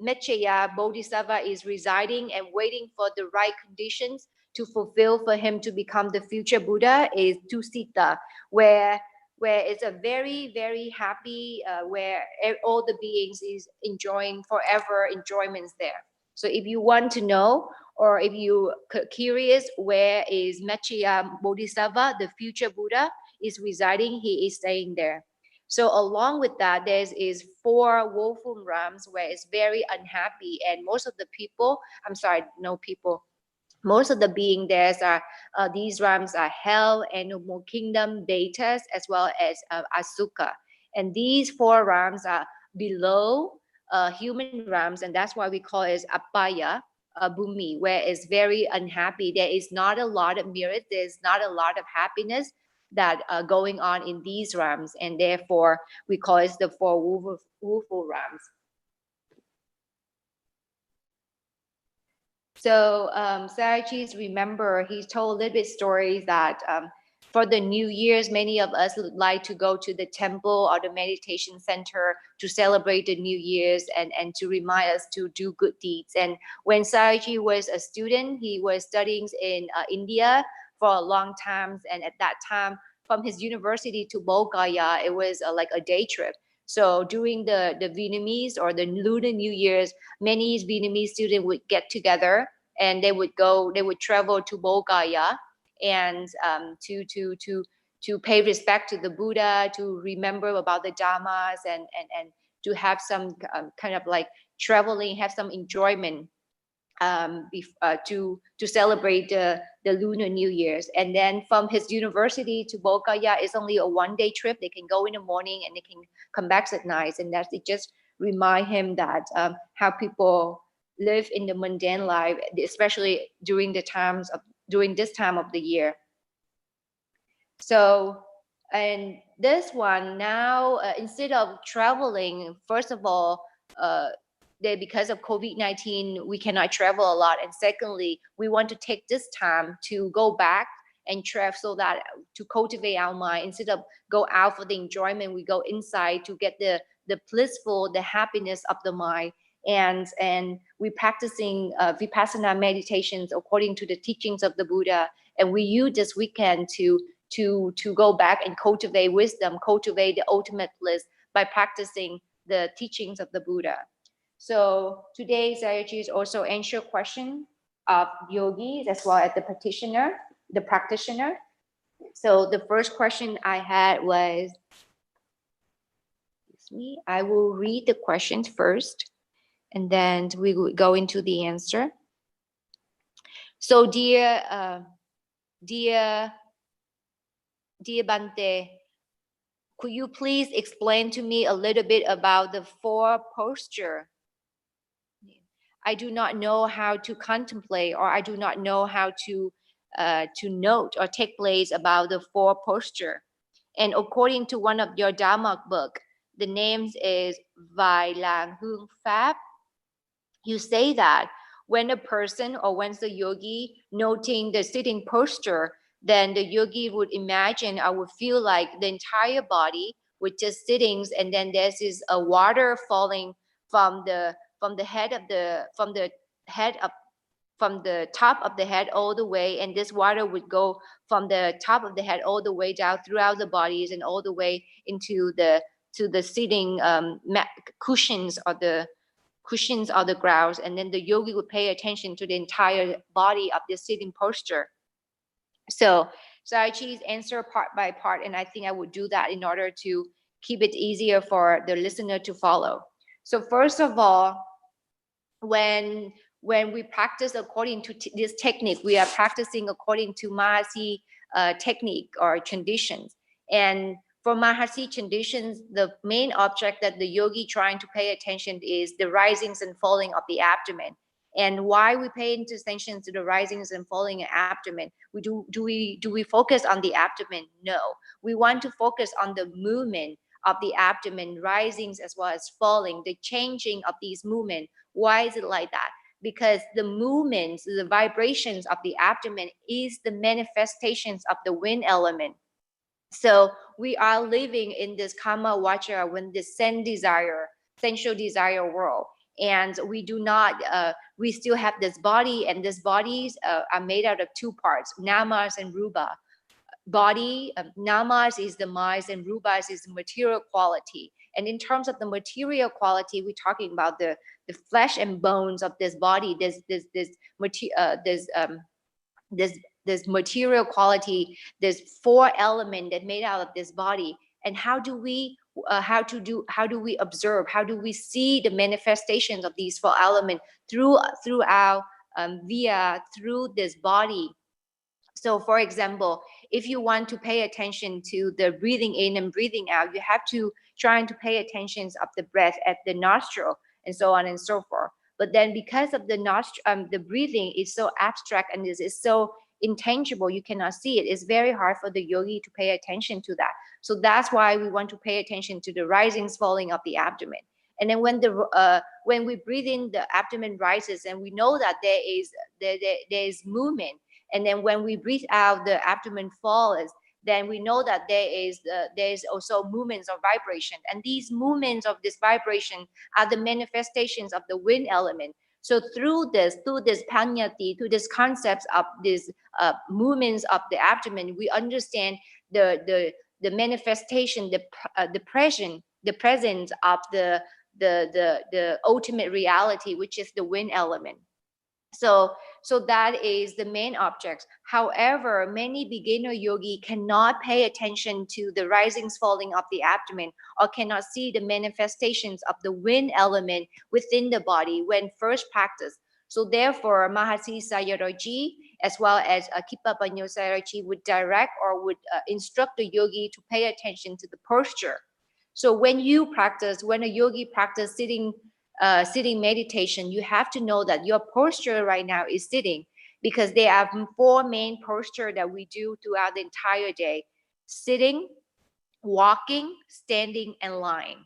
Mecheya Bodhisattva is residing and waiting for the right conditions to fulfill for him to become the future Buddha, is Tusita, where it's a very, very happy, where all the beings is enjoying forever enjoyments there. So if you want to know, or if you curious where is Machiya Bodhisattva, the future Buddha, is residing, he is staying there. So along with that, there is 4 woeful realms where it's very unhappy, and most of the people, most of the being there are these realms are hell, animal kingdom, Detas, as well as Asuka. And these 4 realms are below human realms, and that's why we call it Apaya Bhumi, where it's very unhappy. There is not a lot of merit, there's not a lot of happiness that going on in these realms, and therefore we call it the 4 woeful realms. So Sayagyi, remember, he told a little bit stories that for the New Year's, many of us would like to go to the temple or the meditation center to celebrate the New Year's and to remind us to do good deeds. And when Sayagyi was a student, he was studying in India for a long time. And at that time, from his university to Bodh Gaya, it was like a day trip. So during the Vietnamese or the Lunar New Year's, many Vietnamese students would get together and they would travel to Bodh Gaya and to pay respect to the Buddha, to remember about the Dhammas, and to have some kind of like traveling, have some enjoyment to celebrate the Lunar New Year's. And then from his university to Bodh Gaya is only a one-day trip. They can go in the morning and they can come back at night, and that's it. Just remind him that how people live in the mundane life, especially during this time of the year. So, and this one now, instead of traveling, first of all, because of COVID-19, we cannot travel a lot. And secondly, we want to take this time to go back and travel, so that to cultivate our mind. Instead of go out for the enjoyment, we go inside to get the blissful, the happiness of the mind. And we practicing Vipassana meditations according to the teachings of the Buddha. And we use this weekend to go back and cultivate wisdom, cultivate the ultimate bliss by practicing the teachings of the Buddha. So today, Sayagyi is also answer question of yogis as well as the practitioner. So the first question I had was, I will read the questions first, and then we will go into the answer. So dear Bante, could you please explain to me a little bit about the 4 posture? I do not know how to contemplate, or I do not know how to note or take place about the 4 posture. And according to one of your Dharma book, the name is Vai Lang Hương Phap. You say that when a person or when the yogi noting the sitting posture, then the yogi would imagine or would feel like the entire body with just sittings, and then there's this water falling from the top of the head all the way, and this water would go from the top of the head all the way down throughout the bodies and all the way into the sitting cushions or the grounds, and then the yogi would pay attention to the entire body of the sitting posture. So I choose answer part by part, and I think I would do that in order to keep it easier for the listener to follow. So first of all, when we practice according to this technique, we are practicing according to Mahasi technique or traditions. And for Mahasi traditions, the main object that the yogi trying to pay attention is the risings and falling of the abdomen. And why we pay attention to the risings and falling of abdomen? Do we focus on the abdomen? No, we want to focus on the movement of the abdomen, risings as well as falling, the changing of these movements. Why is it like that? Because the movements, the vibrations of the abdomen is the manifestations of the wind element. So we are living in this kama vachara, when the sensual desire world. And we do not, we still have this body, and these bodies are made out of 2 parts, namas and rupa. body, namas is the minds, and rubas is the material quality. And in terms of the material quality, we're talking about the flesh and bones of this body. This material quality, this 4 element that made out of this body. And how do we observe, how do we see the manifestations of these 4 elements through this body? So for example, if you want to pay attention to the breathing in and breathing out, you have to try to pay attention of the breath at the nostril and so on and so forth. But then because of the breathing is so abstract and is so intangible, you cannot see it. It's very hard for the yogi to pay attention to that. So that's why we want to pay attention to the rising, falling of the abdomen. And then when we breathe in, the abdomen rises, and we know that there is movement. And then when we breathe out, the abdomen falls. Then we know that there is also movements of vibration, and these movements of this vibration are the manifestations of the wind element. So through this panyati, through this concepts of these movements of the abdomen, we understand the manifestation, the presence of the ultimate reality, which is the wind element. So that is the main object. However, many beginner yogi cannot pay attention to the risings, falling of the abdomen, or cannot see the manifestations of the wind element within the body when first practice. So therefore, Mahasi Sayadaw as well as Kipa Banyo Sayadaw would direct or would instruct the yogi to pay attention to the posture. So when a yogi practice sitting meditation, you have to know that your posture right now is sitting, because there are 4 main postures that we do throughout the entire day: sitting, walking, standing, and lying.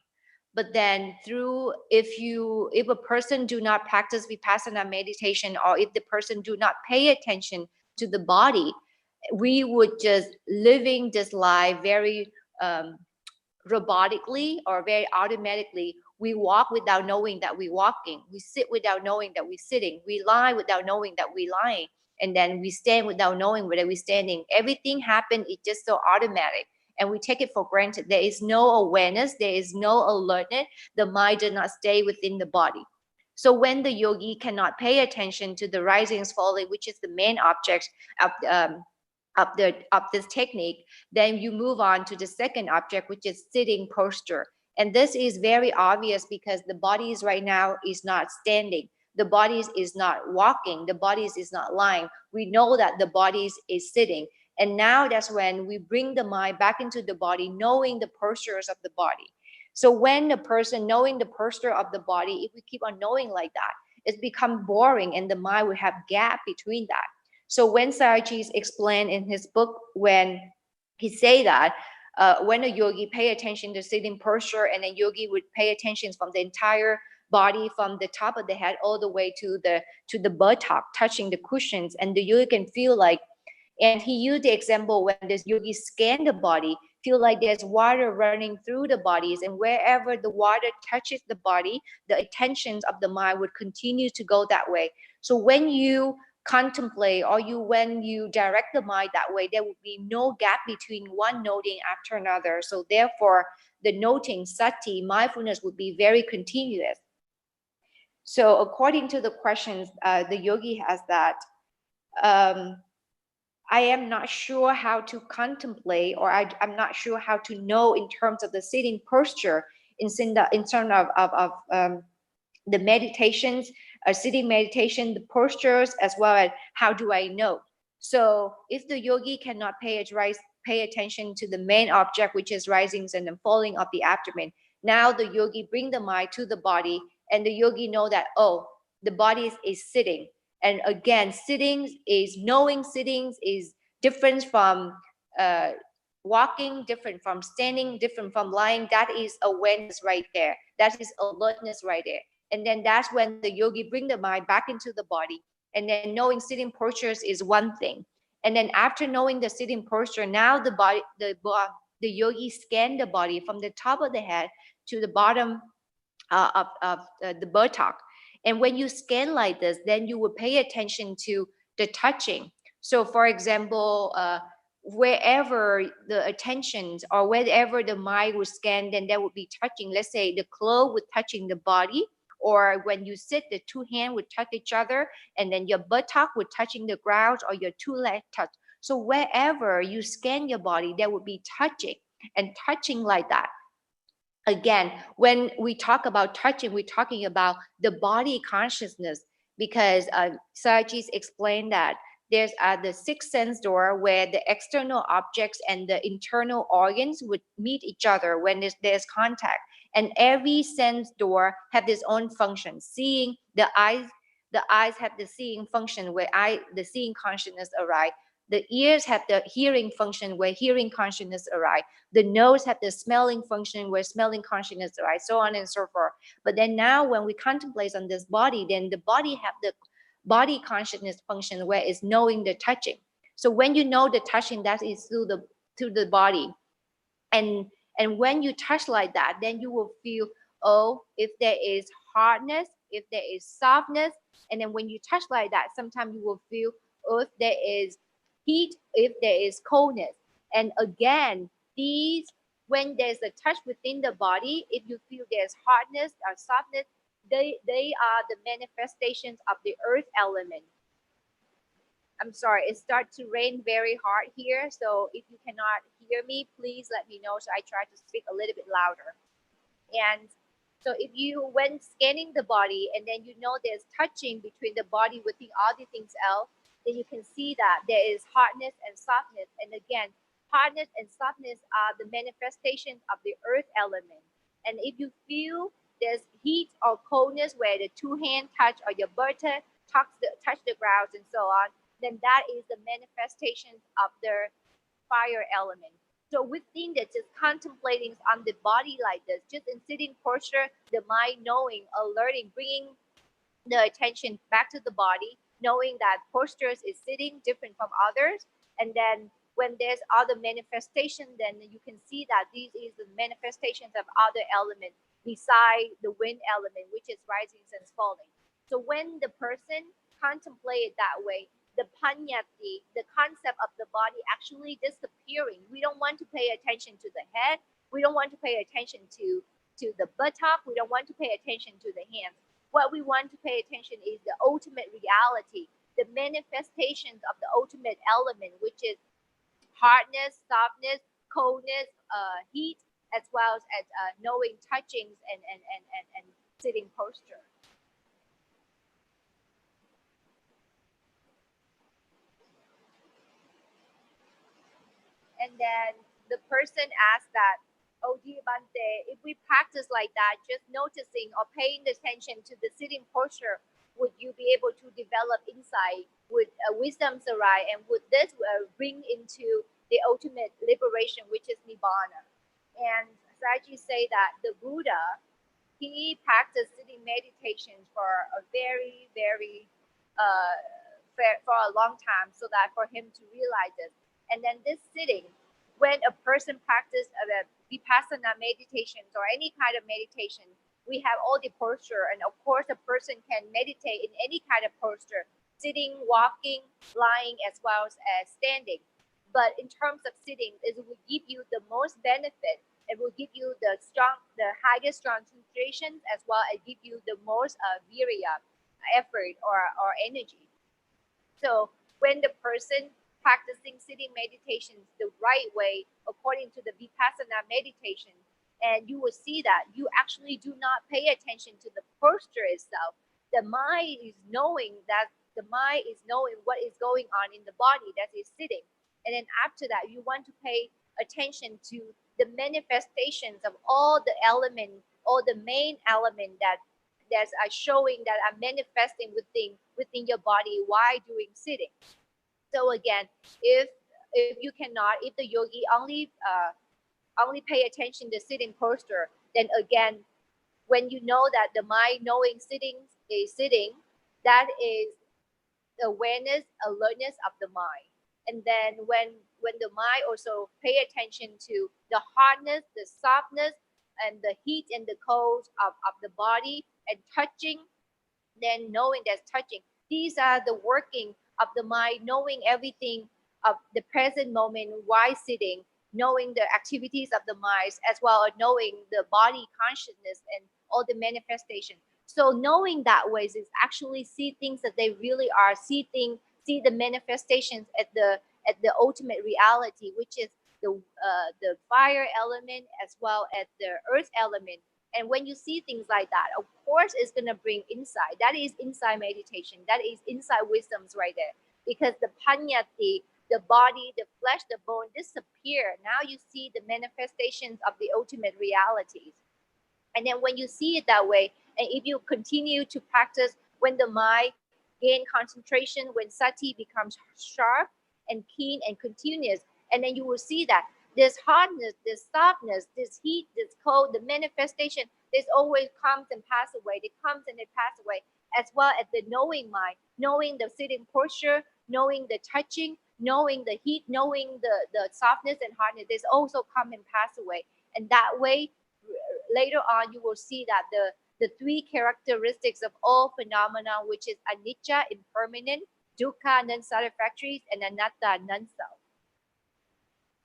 But then if a person do not practice vipassana meditation, or if the person do not pay attention to the body, we would just living this life very robotically or very automatically. We walk without knowing that we're walking. We sit without knowing that we're sitting. We lie without knowing that we're lying. And then we stand without knowing whether we're standing. Everything happens, it's just so automatic. And we take it for granted. There is no awareness. There is no alertness. The mind does not stay within the body. So when the yogi cannot pay attention to the risings, falling, which is the main object of this technique, then you move on to the second object, which is sitting posture. And this is very obvious because the body right now is not standing. The body is not walking. The body is not lying. We know that the body is sitting. And now that's when we bring the mind back into the body, knowing the postures of the body. So when the person knowing the posture of the body, if we keep on knowing like that, it's become boring, and the mind will have gap between that. So when Sayadaw explained in his book, when he say that when a yogi pay attention to sitting posture, and then yogi would pay attention from the entire body, from the top of the head all the way to the buttock, touching the cushions, and the yogi can feel like, and he used the example when this yogi scan the body, feel like there's water running through the bodies, and wherever the water touches the body, the attentions of the mind would continue to go that way. So when you contemplate, or when you direct the mind that way, there would be no gap between one noting after another. So therefore, the noting, sati, mindfulness, would be very continuous. So according to the questions, the yogi has that, I am not sure how to contemplate, or I'm not sure how to know in terms of the sitting posture in terms of the meditations, sitting meditation, the postures, as well as how do I know. So if the yogi cannot pay attention to the main object, which is risings and then falling of the abdomen, now the yogi bring the mind to the body, and the yogi know that, oh, the body is sitting. And again, knowing sittings is different from walking, different from standing, different from lying. That is awareness right there. That is alertness right there. And then that's when the yogi bring the mind back into the body. And then knowing sitting postures is one thing. And then after knowing the sitting posture, now the yogi scan the body from the top of the head to the bottom of the buttock. And when you scan like this, then you will pay attention to the touching. So for example, wherever the attentions or wherever the mind would scan, then that would be touching. Let's say the clothes would touching the body, or when you sit, the two hands would touch each other, and then your buttock would touching the ground, or your two legs touch. So wherever you scan your body, that would be touching and touching like that. Again, when we talk about touching, we're talking about the body consciousness, because Sajis explained that there's the sixth sense door where the external objects and the internal organs would meet each other when there's contact. And every sense door have its own function. Seeing, the eyes have the seeing function where the seeing consciousness arise. The ears have the hearing function where hearing consciousness arise. The nose have the smelling function where smelling consciousness arise, so on and so forth. But then now when we contemplate on this body, then the body have the body consciousness function where it's knowing the touching. So when you know the touching, that is through the body. And when you touch like that, then you will feel, oh, if there is hardness, if there is softness. And then when you touch like that, sometimes you will feel, oh, if there is heat, if there is coldness. And again, these, when there's a touch within the body, if you feel there's hardness or softness, they are the manifestations of the earth element. I'm sorry, it starts to rain very hard here. So if you cannot hear me, please let me know. So I try to speak a little bit louder. And so if you, when scanning the body, and then you know there's touching between the body within all the things else, then you can see that there is hardness and softness. And again, hardness and softness are the manifestations of the earth element. And if you feel there's heat or coldness where the two hands touch, or your buttock touch the ground and so on, then that is the manifestations of the fire element. So within that, just contemplating on the body like this, just in sitting posture, the mind knowing, alerting, bringing the attention back to the body, knowing that postures is sitting different from others. And then when there's other manifestation, then you can see that these is the manifestations of other elements beside the wind element, which is rising and falling. So when the person contemplates that way, the panyati, the concept of the body actually disappearing. We don't want to pay attention to the head. We don't want to pay attention to the buttock. We don't want to pay attention to the hands. What we want to pay attention is the ultimate reality, the manifestations of the ultimate element, which is hardness, softness, coldness, heat, as well as knowing touchings and sitting posture. And then the person asked that, oh, dear Bante, if we practice like that, just noticing or paying attention to the sitting posture, would you be able to develop insight? Would wisdom arise? And would this bring into the ultimate liberation, which is Nibbana? And Saji say that the Buddha, he practiced sitting meditation for a very, very, for a long time, so that for him to realize this. And then this sitting, when a person practices vipassana meditations or any kind of meditation, we have all the posture. And of course, a person can meditate in any kind of posture, sitting, walking, lying, as well as standing. But in terms of sitting, it will give you the most benefit. It will give you the highest concentration, as well as give you the most virya, effort or energy. So when the person practicing sitting meditations the right way, according to the vipassana meditation, and you will see that you actually do not pay attention to the posture itself. The mind is knowing what is going on in the body that is sitting. And then after that, you want to pay attention to the manifestations of all the elements, all the main element that's showing, that are manifesting within your body while doing sitting. So again, if you cannot, if the yogi only pay attention to sitting posture, then again, when you know that the mind knowing sitting is sitting, that is awareness, alertness of the mind. And then when the mind also pay attention to the hardness, the softness, and the heat and the cold of the body, and touching, then knowing that's touching. These are the working of the mind, knowing everything the present moment while sitting, knowing the activities of the mind, as well as knowing the body consciousness and all the manifestation. So knowing that way is actually see things that they really are, see the manifestations at the ultimate reality, which is the fire element as well as the earth element. And when you see things like that, of course, it's gonna bring insight. That is insight meditation. That is insight wisdoms right there. Because the panyati, the body, the flesh, the bone disappear. Now you see the manifestations of the ultimate realities. And then when you see it that way, and if you continue to practice, when the mind gain concentration, when sati becomes sharp and keen and continuous, and then you will see that this hardness, this softness, this heat, this cold, the manifestation, this always comes and pass away. It comes and it pass away, as well as the knowing mind, knowing the sitting posture, knowing the touching, knowing the heat, knowing the softness and hardness. This also come and pass away. And that way, later on, you will see that the three characteristics of all phenomena, which is anicca, impermanent, dukkha, non-satisfactory, and anatta, non-self.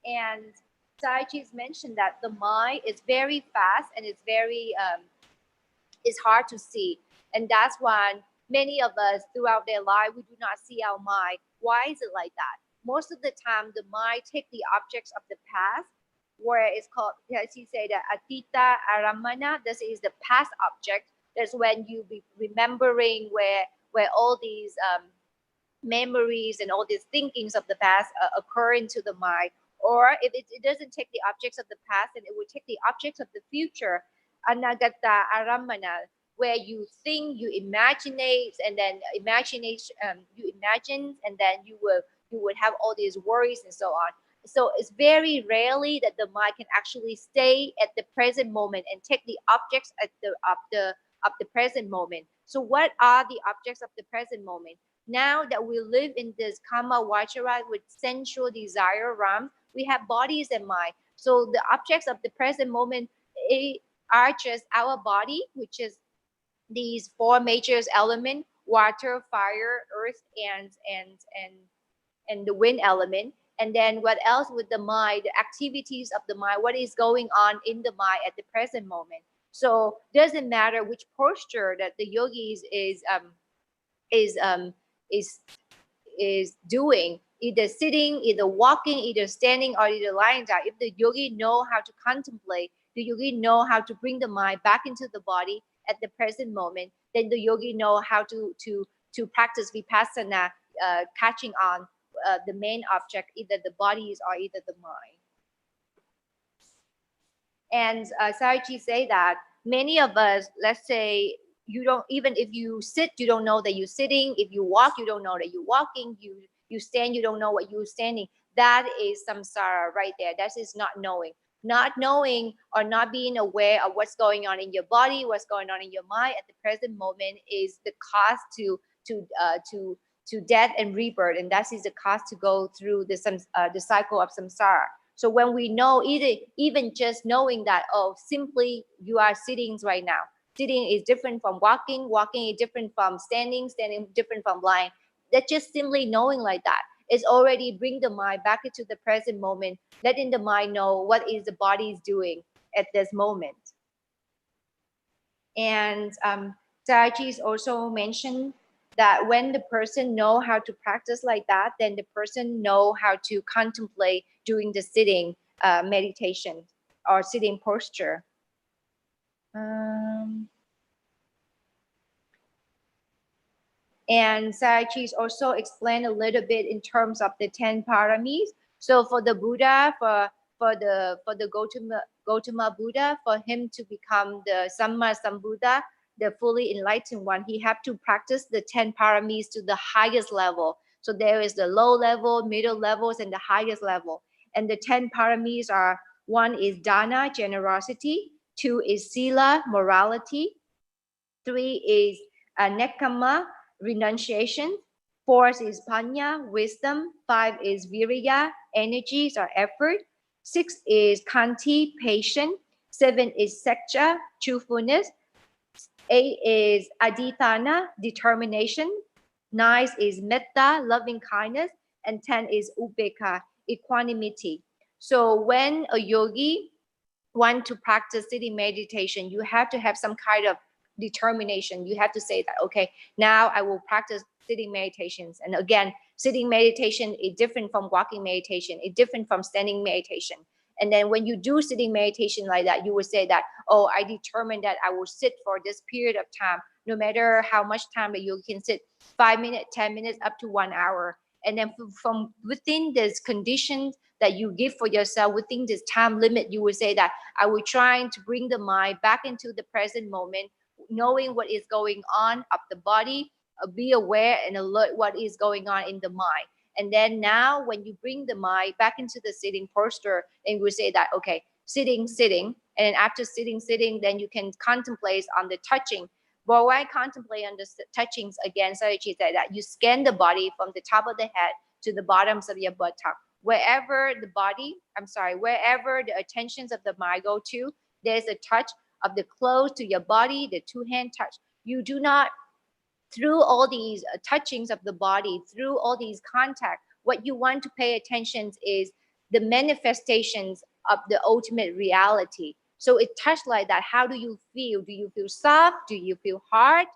And Sayagyi's mentioned that the mind is very fast and it's very it's hard to see, and that's why many of us throughout their life we do not see our mind. Why is it like that? Most of the time, the mind take the objects of the past, where it's called, as he said, atita aramana. This is the past object. That's when you be remembering where all these memories and all these thinkings of the past occur into the mind. Or if it doesn't take the objects of the past, then it will take the objects of the future, anagata aramana, where you think, you imaginate, and then you imagine, and then you would have all these worries and so on. So it's very rarely that the mind can actually stay at the present moment and take the objects of the present moment. So what are the objects of the present moment? Now that we live in this kama vachara with sensual desire realm, we have bodies and mind. So the objects of the present moment are just our body, which is these four major elements: water, fire, earth, and the wind element. And then what else with the mind, the activities of the mind, what is going on in the mind at the present moment. So doesn't matter which posture that the yogi is doing, either sitting, either walking, either standing, or either lying down. If the yogi know how to contemplate, the yogi know how to bring the mind back into the body at the present moment, then the yogi know how to practice vipassana, catching on the main object, either the bodies or either the mind. And Sayagyi say that many of us, let's say, you don't, even if you sit, you don't know that you're sitting. If you walk, you don't know that you're walking. You stand, you don't know what you're standing. That is samsara right there. That is not knowing. Not knowing or not being aware of what's going on in your body, what's going on in your mind at the present moment is the cause to death and rebirth, and that is the cause to go through the cycle of samsara. So when we know, even just knowing that, oh, simply you are sitting right now. Sitting is different from walking. Walking is different from standing. Standing different from lying. That just simply knowing like that is already bring the mind back into the present moment, letting the mind know what is the body is doing at this moment. And Sayagyi also mentioned that when the person know how to practice like that, then the person know how to contemplate during the sitting meditation or sitting posture. And Sayagyi also explained a little bit in terms of the 10 paramis. So for the Buddha, for the Gautama Buddha, for him to become the Samma Sambuddha, the fully enlightened one, he have to practice the 10 paramis to the highest level. So there is the low level, middle levels, and the highest level. And the 10 paramis are: 1 is dana, generosity; 2 is sila, morality; 3 is nekkhamma, renunciation; 4 is panya, wisdom; 5 is viriya, energies or effort; 6 is khanti, patience; 7 is seccha, truthfulness; 8 is adhitthana, determination; 9 is metta, loving kindness; and 10 is Ubeka, equanimity. So when a yogi want to practice sitting meditation, you have to have some kind of determination. You have to say that, okay, now I will practice sitting meditations. And again, sitting meditation is different from walking meditation. It's different from standing meditation. And then when you do sitting meditation like that, you will say that, oh, I determined that I will sit for this period of time, no matter how much time that you can sit, 5 minutes, 10 minutes, up to 1 hour. And then from within this conditions that you give for yourself, within this time limit, you will say that I will try to bring the mind back into the present moment, knowing what is going on of the body, be aware and alert what is going on in the mind. And then now when you bring the mind back into the sitting posture, then you will say that, okay, sitting, and then after sitting, then you can contemplate on the touching. But when I contemplate on the touchings again, so she said that you scan the body from the top of the head to the bottoms of your buttock. Wherever the attentions of the mind go to, there's a touch of the clothes to your body, the two-hand touch. You do not, through all these touchings of the body, through all these contact, what you want to pay attention is the manifestations of the ultimate reality. So it touched like that. How do you feel? Do you feel soft? Do you feel hard?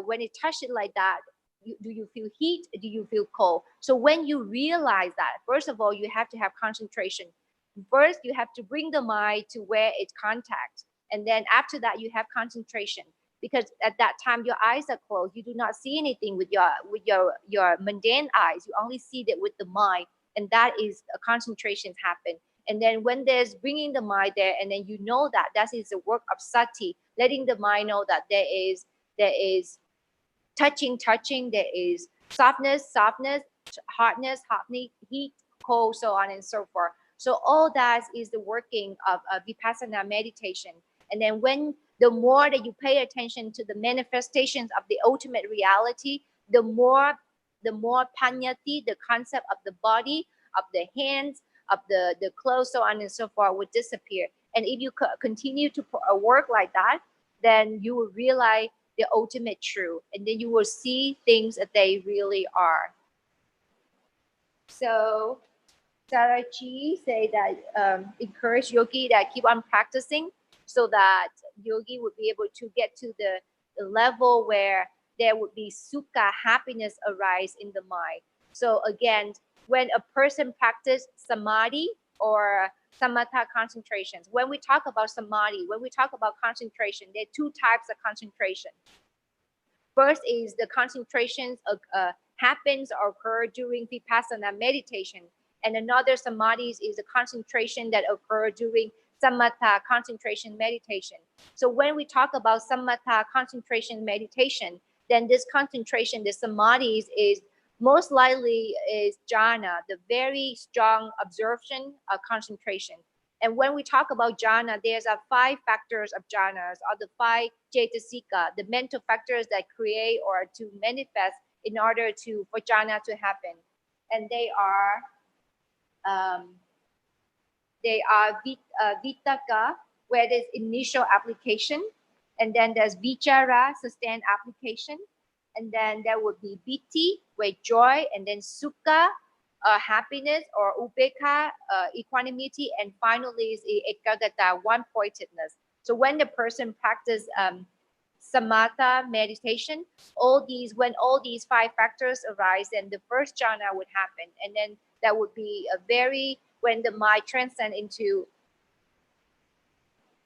When it touched it like that, do you feel heat? Do you feel cold? So when you realize that, first of all, you have to have concentration. First, you have to bring the mind to where it contacts. And then after that, you have concentration. Because at that time, your eyes are closed. You do not see anything with your mundane eyes. You only see that with the mind. And that is a concentration happen. And then when there's bringing the mind there, and then you know that is the work of sati, letting the mind know that there is touching, there is softness, hardness, heat, cold, so on and so forth. So all that is the working of vipassana meditation. And then when the more that you pay attention to the manifestations of the ultimate reality, the more panyati, the concept of the body, of the hands, of the clothes, so on and so forth, would disappear. And if you continue to work like that, then you will realize the ultimate truth, and then you will see things that they really are. So Sarachi say that encourage yogi that keep on practicing, so that yogi would be able to get to the level where there would be sukha, happiness arise in the mind. So again, when a person practice samadhi or samatha concentrations, when we talk about samadhi, when we talk about concentration, there are two types of concentration. First is the concentrations happens or occur during vipassana meditation, and another samadhis is the concentration that occur during samatha concentration meditation. So when we talk about samatha concentration meditation, then this concentration, the samadhis, is most likely is jhana, the very strong absorption of concentration. And when we talk about jhana, there's 5 factors of jhanas, or the 5 cetasika, the mental factors that create or to manifest in order for jhana to happen. And they are vitaka, where there's initial application, and then there's vichara, sustained application, and then there would be piti, where joy, and then sukha, happiness, or ubeka, equanimity, and finally is ekagata, one-pointedness. So when the person practice samatha meditation, when all these 5 factors arise, then the first jhana would happen, and then that would be when the mind transcends into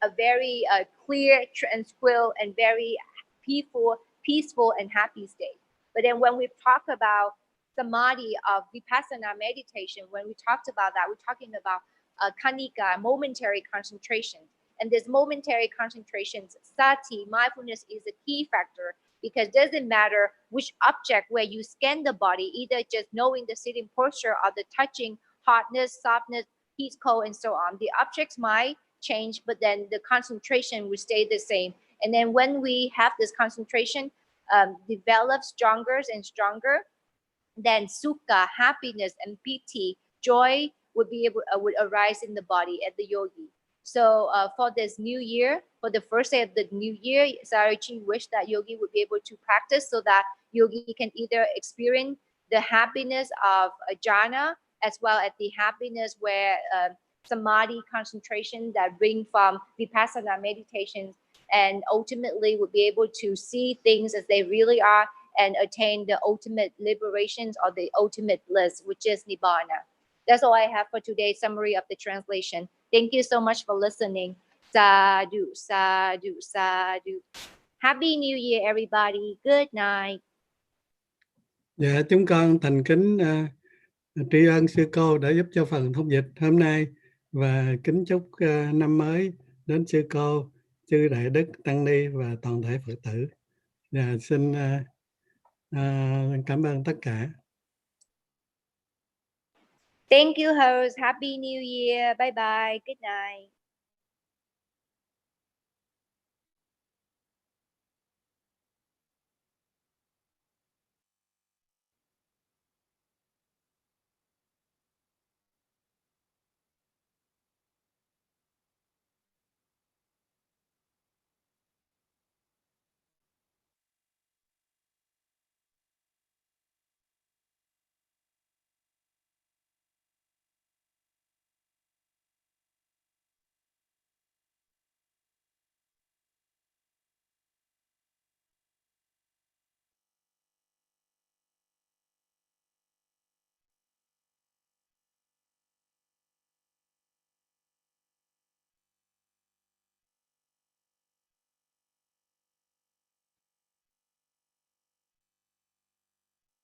a very clear, tranquil, and very peaceful and happy state. But then when we talk about samadhi of vipassana meditation, when we talked about that, we're talking about kanika, momentary concentration. And this momentary concentration, sati, mindfulness, is a key factor, because it doesn't matter which object where you scan the body, either just knowing the sitting posture or the touching, hardness, softness, heat, cold, and so on. The objects might change, but then the concentration will stay the same. And then when we have this concentration develop stronger and stronger, then sukha, happiness, and piti, joy, would arise in the body at the yogi. So for this new year, for the first day of the new year, Sarachi wished that yogi would be able to practice, so that yogi can either experience the happiness of jhana, as well as the happiness where samadhi concentration that bring from vipassana meditations, and ultimately would be able to see things as they really are and attain the ultimate liberations or the ultimate bliss, which is nibbana. That's all I have for today's summary of the translation. Thank you so much for listening. Sadhu, sadhu, sadhu. Happy New Year, everybody. Good night. Dạ, chúng con thành kính tri ân sư cô đã giúp cho phần thông dịch hôm nay, và kính chúc năm mới đến sư cô, chư đại đức, tăng ni và toàn thể Phật tử. Dạ, xin cảm ơn tất cả. Thank you, host. Happy New Year. Bye bye. Good night.